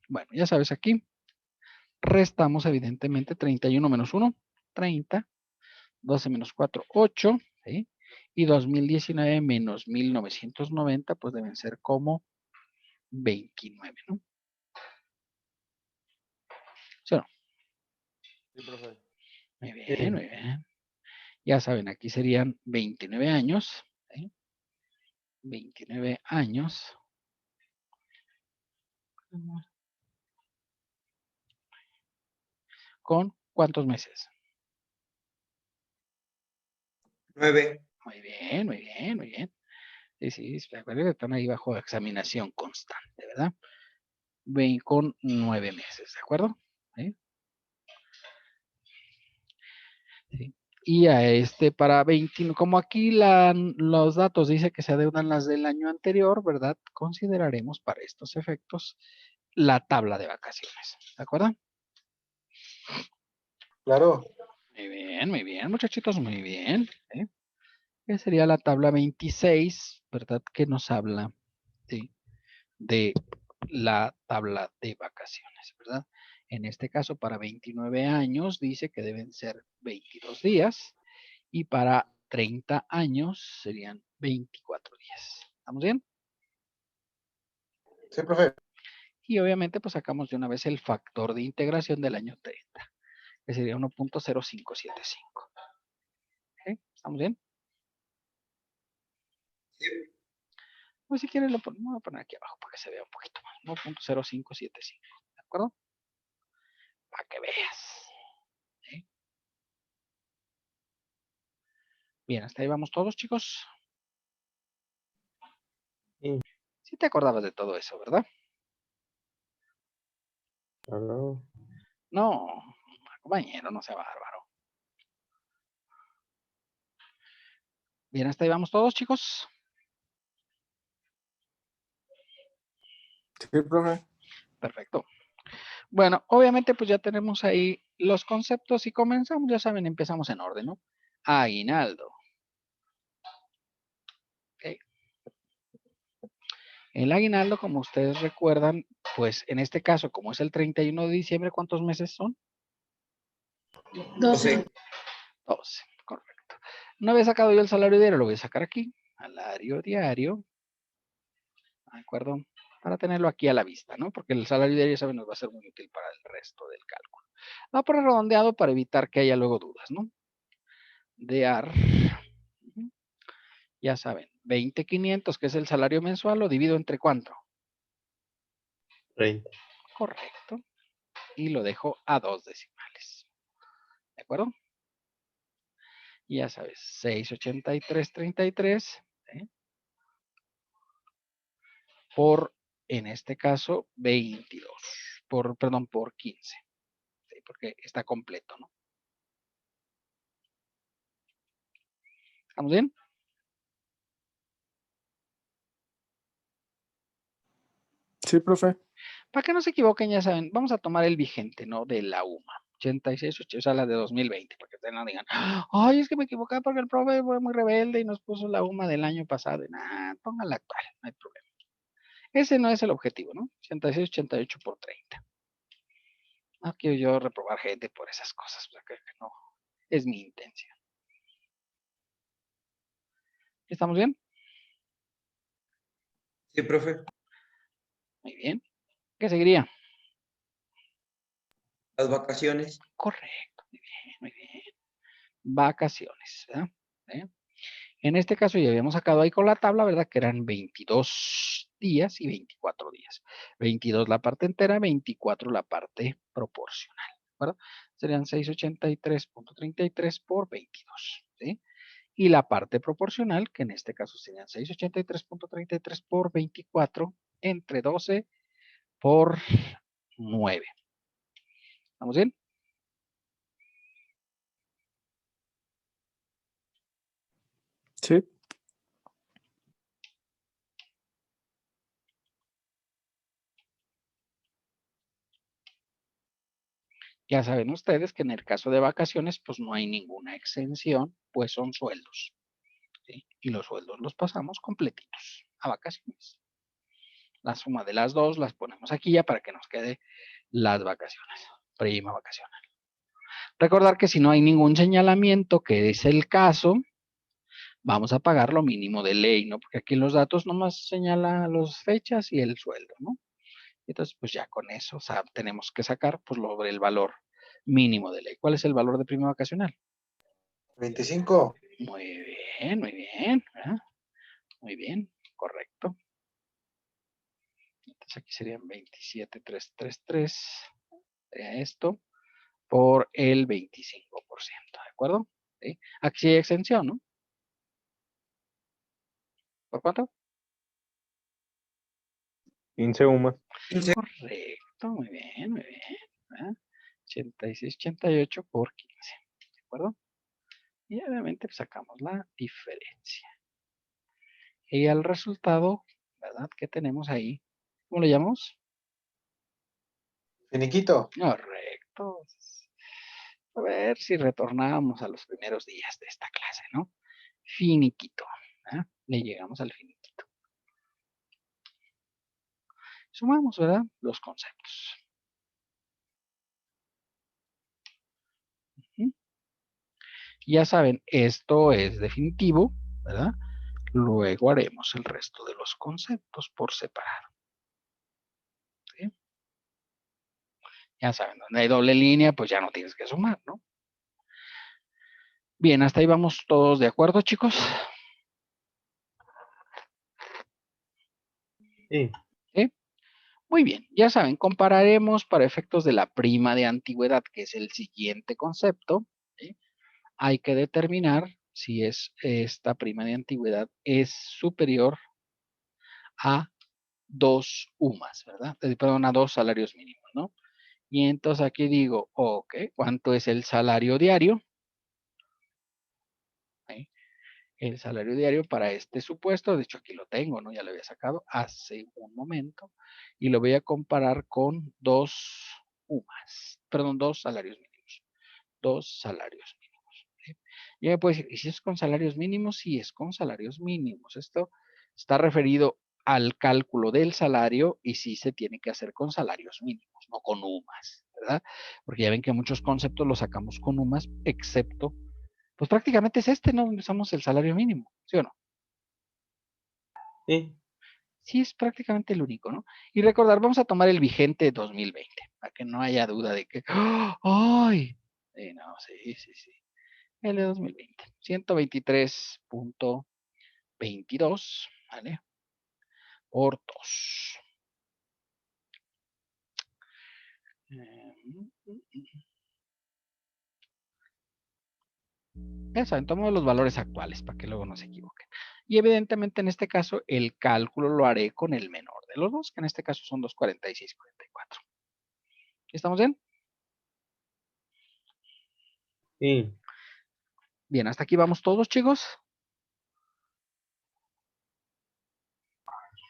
Bueno, ya sabes aquí. Restamos evidentemente 31 menos 1, 30. 12 menos 4, 8. ¿Sí? Y 2019 menos 1990, pues deben ser como 29, ¿no? ¿Sí o no? Sí, profe. Muy bien, muy bien. Ya saben, aquí serían 29 años. ¿Sí? 29 años. ¿Con cuántos meses? 9. Muy bien, muy bien, muy bien. Sí, sí, recuerden que están ahí bajo examinación constante, ¿verdad? Con 9 meses, ¿de acuerdo? ¿Sí? ¿Sí? Y a para 21, como aquí los datos dice que se adeudan las del año anterior, ¿verdad? Consideraremos para estos efectos la tabla de vacaciones, ¿de acuerdo? Claro. Muy bien, muchachitos, muy bien. ¿Sí? Que sería la tabla 26, ¿verdad? Que nos habla, ¿sí?, de la tabla de vacaciones, ¿verdad? En este caso, para 29 años, dice que deben ser 22 días. Y para 30 años serían 24 días. ¿Estamos bien? Sí, profe. Y obviamente, pues sacamos de una vez el factor de integración del año 30, que sería 1.0575. ¿Ok? ¿Estamos bien? Pues si quieres, voy a poner aquí abajo para que se vea un poquito más. 1.0575. ¿De acuerdo? Para que veas. ¿Sí? Bien, hasta ahí vamos todos, chicos. Sí. Sí te acordabas de todo eso, ¿verdad? No. No, compañero, no sea bárbaro. Bien, hasta ahí vamos todos, chicos. Sí, profe. Perfecto. Bueno, obviamente pues ya tenemos ahí los conceptos y comenzamos, ya saben, empezamos en orden, ¿no? Aguinaldo. Ok. El aguinaldo, como ustedes recuerdan, pues en este caso, como es el 31 de diciembre, ¿cuántos meses son? 12. 12, correcto. No había sacado yo el salario diario, lo voy a sacar aquí. Salario diario. ¿De acuerdo? Para tenerlo aquí a la vista, ¿no? Porque el salario diario, saben, nos va a ser muy útil para el resto del cálculo. Va a poner redondeado para evitar que haya luego dudas, ¿no? DEAR. Ya saben, 20,500, que es el salario mensual, lo divido entre ¿cuánto? 30. Correcto. Y lo dejo a 2 decimales. ¿De acuerdo? Y ya sabes, 683.33 por, en este caso, 22. Perdón, por 15. ¿Sí? Porque está completo, ¿no? ¿Estamos bien? Sí, profe. Para que no se equivoquen, ya saben, vamos a tomar el vigente, ¿no? De la UMA. 86, o sea, la de 2020, para que no digan, ay, es que me equivoqué porque el profe fue muy rebelde y nos puso la UMA del año pasado. Nah, pongan la actual, no hay problema. Ese no es el objetivo, ¿no? 86, 88 por 30. No quiero yo reprobar gente por esas cosas, o sea, que no es mi intención. ¿Estamos bien? Sí, profe. Muy bien. ¿Qué seguiría? Las vacaciones. Correcto, muy bien, muy bien. Vacaciones, ¿verdad? ¿Eh? En este caso ya habíamos sacado ahí con la tabla, ¿verdad? Que eran 22 días y 24 días. 22 la parte entera, 24 la parte proporcional, ¿de acuerdo? Serían 683.33 por 22, ¿sí? Y la parte proporcional, que en este caso serían 683.33 por 24 entre 12 por 9. ¿Estamos bien? Sí. Ya saben ustedes que en el caso de vacaciones, pues no hay ninguna exención, pues son sueldos, ¿sí? Y los sueldos los pasamos completitos a vacaciones. La suma de las dos las ponemos aquí ya para que nos quede las vacaciones, prima vacacional. Recordar que si no hay ningún señalamiento, que es el caso, vamos a pagar lo mínimo de ley, ¿no? Porque aquí en los datos nomás señala las fechas y el sueldo, ¿no? Entonces, pues ya con eso, o sea, tenemos que sacar pues el valor mínimo de ley. ¿Cuál es el valor de prima vacacional? 25. Muy bien, ¿verdad? Muy bien, correcto. Entonces aquí serían 27,333, sería esto, por el 25%, ¿de acuerdo? ¿Sí? Aquí sí hay exención, ¿no? ¿Por cuánto? 15 UMAS. 15. Correcto, muy bien, muy bien. ¿Verdad? 86, 88 por 15, ¿de acuerdo? Y obviamente pues, sacamos la diferencia. Y al resultado, ¿verdad? Que tenemos ahí, ¿cómo le llamamos? Finiquito. Correcto. A ver si retornamos a los primeros días de esta clase, ¿no? Finiquito. ¿Eh? Le llegamos al finiquito. Sumamos, ¿verdad? Los conceptos. Ya saben, esto es definitivo, ¿verdad? Luego haremos el resto de los conceptos por separado. ¿Sí? Ya saben, donde hay doble línea, pues ya no tienes que sumar, ¿no? Bien, hasta ahí vamos todos de acuerdo, chicos. Sí. ¿Sí? Muy bien, ya saben, compararemos para efectos de la prima de antigüedad, que es el siguiente concepto. ¿Sí? Hay que determinar si esta prima de antigüedad es superior a 2 UMAS, ¿verdad? Perdón, a 2 salarios mínimos, ¿no? Y entonces aquí digo, ok, ¿cuánto es el salario diario? ¿Sí? El salario diario para este supuesto, de hecho aquí lo tengo, ¿no? Ya lo había sacado hace un momento. Y lo voy a comparar con 2 UMAS, perdón, 2 salarios mínimos. 2 salarios mínimos. ¿Sí? Y me puede decir, ¿y si es con salarios mínimos? Sí, es con salarios mínimos. Esto está referido al cálculo del salario y sí se tiene que hacer con salarios mínimos, no con UMAS, ¿verdad? Porque ya ven que muchos conceptos los sacamos con UMAS, excepto, pues prácticamente es este, ¿no? Donde usamos el salario mínimo, ¿sí o no? Sí. Sí, es prácticamente el único, ¿no? Y recordar, vamos a tomar el vigente 2020, para que no haya duda de que, ¡ay! No, sí, sí, sí. El de 2020, 123.22, ¿vale? Por 2. Ya saben, tomamos los valores actuales para que luego no se equivoquen. Y evidentemente en este caso el cálculo lo haré con el menor de los dos, que en este caso son 2,4644. ¿Estamos bien? Sí. Bien, hasta aquí vamos todos, chicos.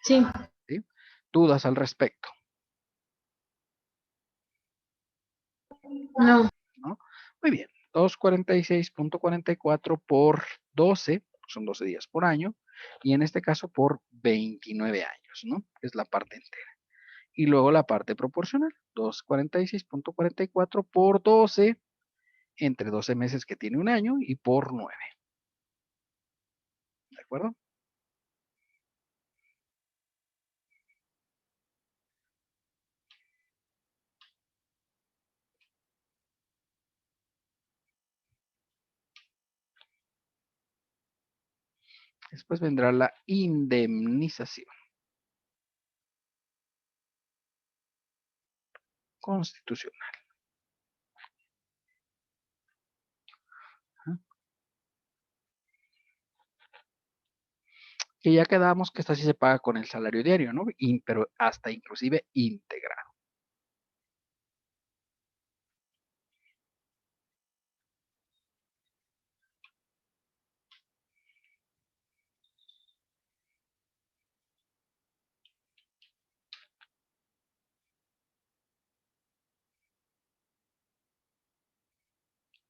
Sí. ¿Sí? ¿Dudas al respecto? No. ¿No? Muy bien. 246.44 por 12, son 12 días por año, y en este caso por 29 años, ¿no? Que es la parte entera. Y luego la parte proporcional, 246.44 por 12, entre 12 meses que tiene un año, y por 9. ¿De acuerdo? Después vendrá la indemnización constitucional. ¿Ah? Que ya quedamos que esta sí se paga con el salario diario, ¿no? Pero hasta inclusive integrado.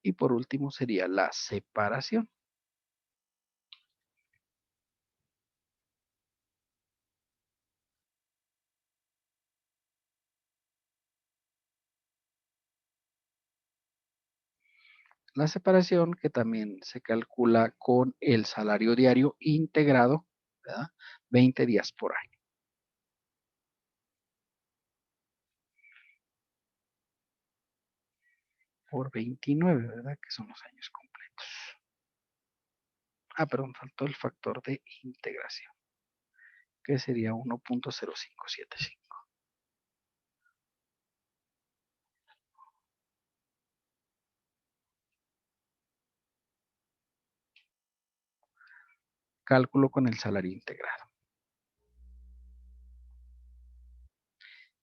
Y por último sería la separación. La separación que también se calcula con el salario diario integrado, ¿verdad? 20 días por año. Por 29, ¿verdad? Que son los años completos. Ah, perdón, faltó el factor de integración, que sería 1.0575. Cálculo con el salario integrado.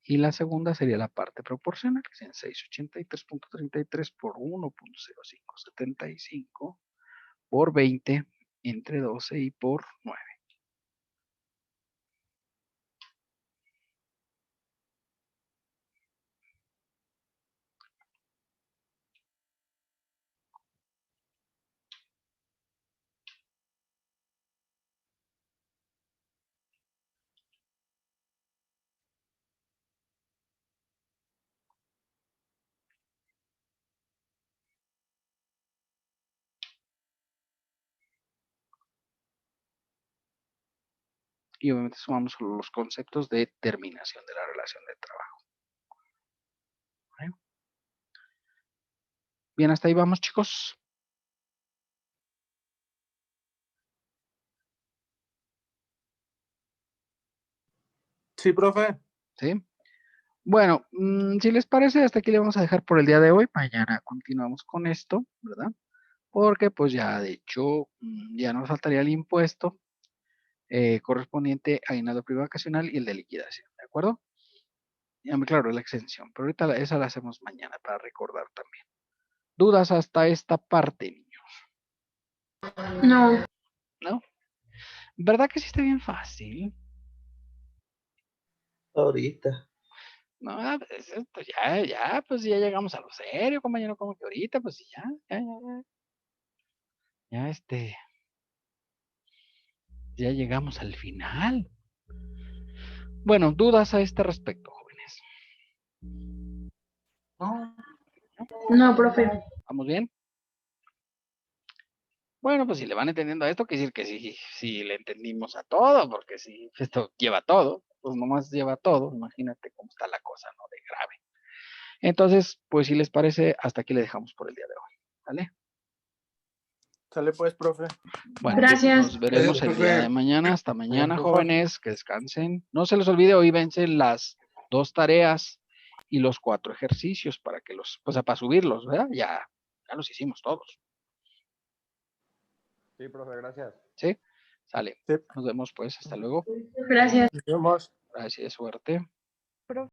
Y la segunda sería la parte proporcional, que sean 683.33 por 1.0575 por 20 entre 12 y por 9. Y obviamente sumamos los conceptos de terminación de la relación de trabajo. ¿Vale? Bien, hasta ahí vamos, chicos. Sí, profe. ¿Sí? Bueno, si les parece, hasta aquí le vamos a dejar por el día de hoy. Mañana continuamos con esto, ¿verdad? Porque pues ya de hecho ya nos faltaría el impuesto correspondiente a aguinaldo privado vacacional y el de liquidación, ¿de acuerdo? Ya me claro, la exención, pero ahorita esa la hacemos mañana para recordar también. ¿Dudas hasta esta parte, niños? No. ¿No? ¿Verdad que sí está bien fácil? Ahorita. No, pues, pues pues ya llegamos a lo serio, compañero, como que ahorita, pues sí, ya. Ya ya llegamos al final. Bueno, dudas a este respecto, jóvenes. ¿No? No, profe. ¿Vamos bien? Bueno, pues si le van entendiendo a esto, quiere decir que sí le entendimos a todo, porque si esto lleva todo, pues nomás lleva todo, imagínate cómo está la cosa, ¿no? De grave. Entonces, pues si les parece, hasta aquí le dejamos por el día de hoy, ¿vale? Sale pues, profe. Bueno, Gracias. nos veremos Gracias, el día profe. de mañana. Hasta mañana, profe. jóvenes, que descansen. No se les olvide, hoy vencen las 2 tareas y los 4 ejercicios para que pues para subirlos, ¿verdad? Ya los hicimos todos. Sí, profe, gracias. ¿Sí? Sale. Sí. Nos vemos pues. Hasta luego. Gracias. Nos vemos. Gracias, suerte.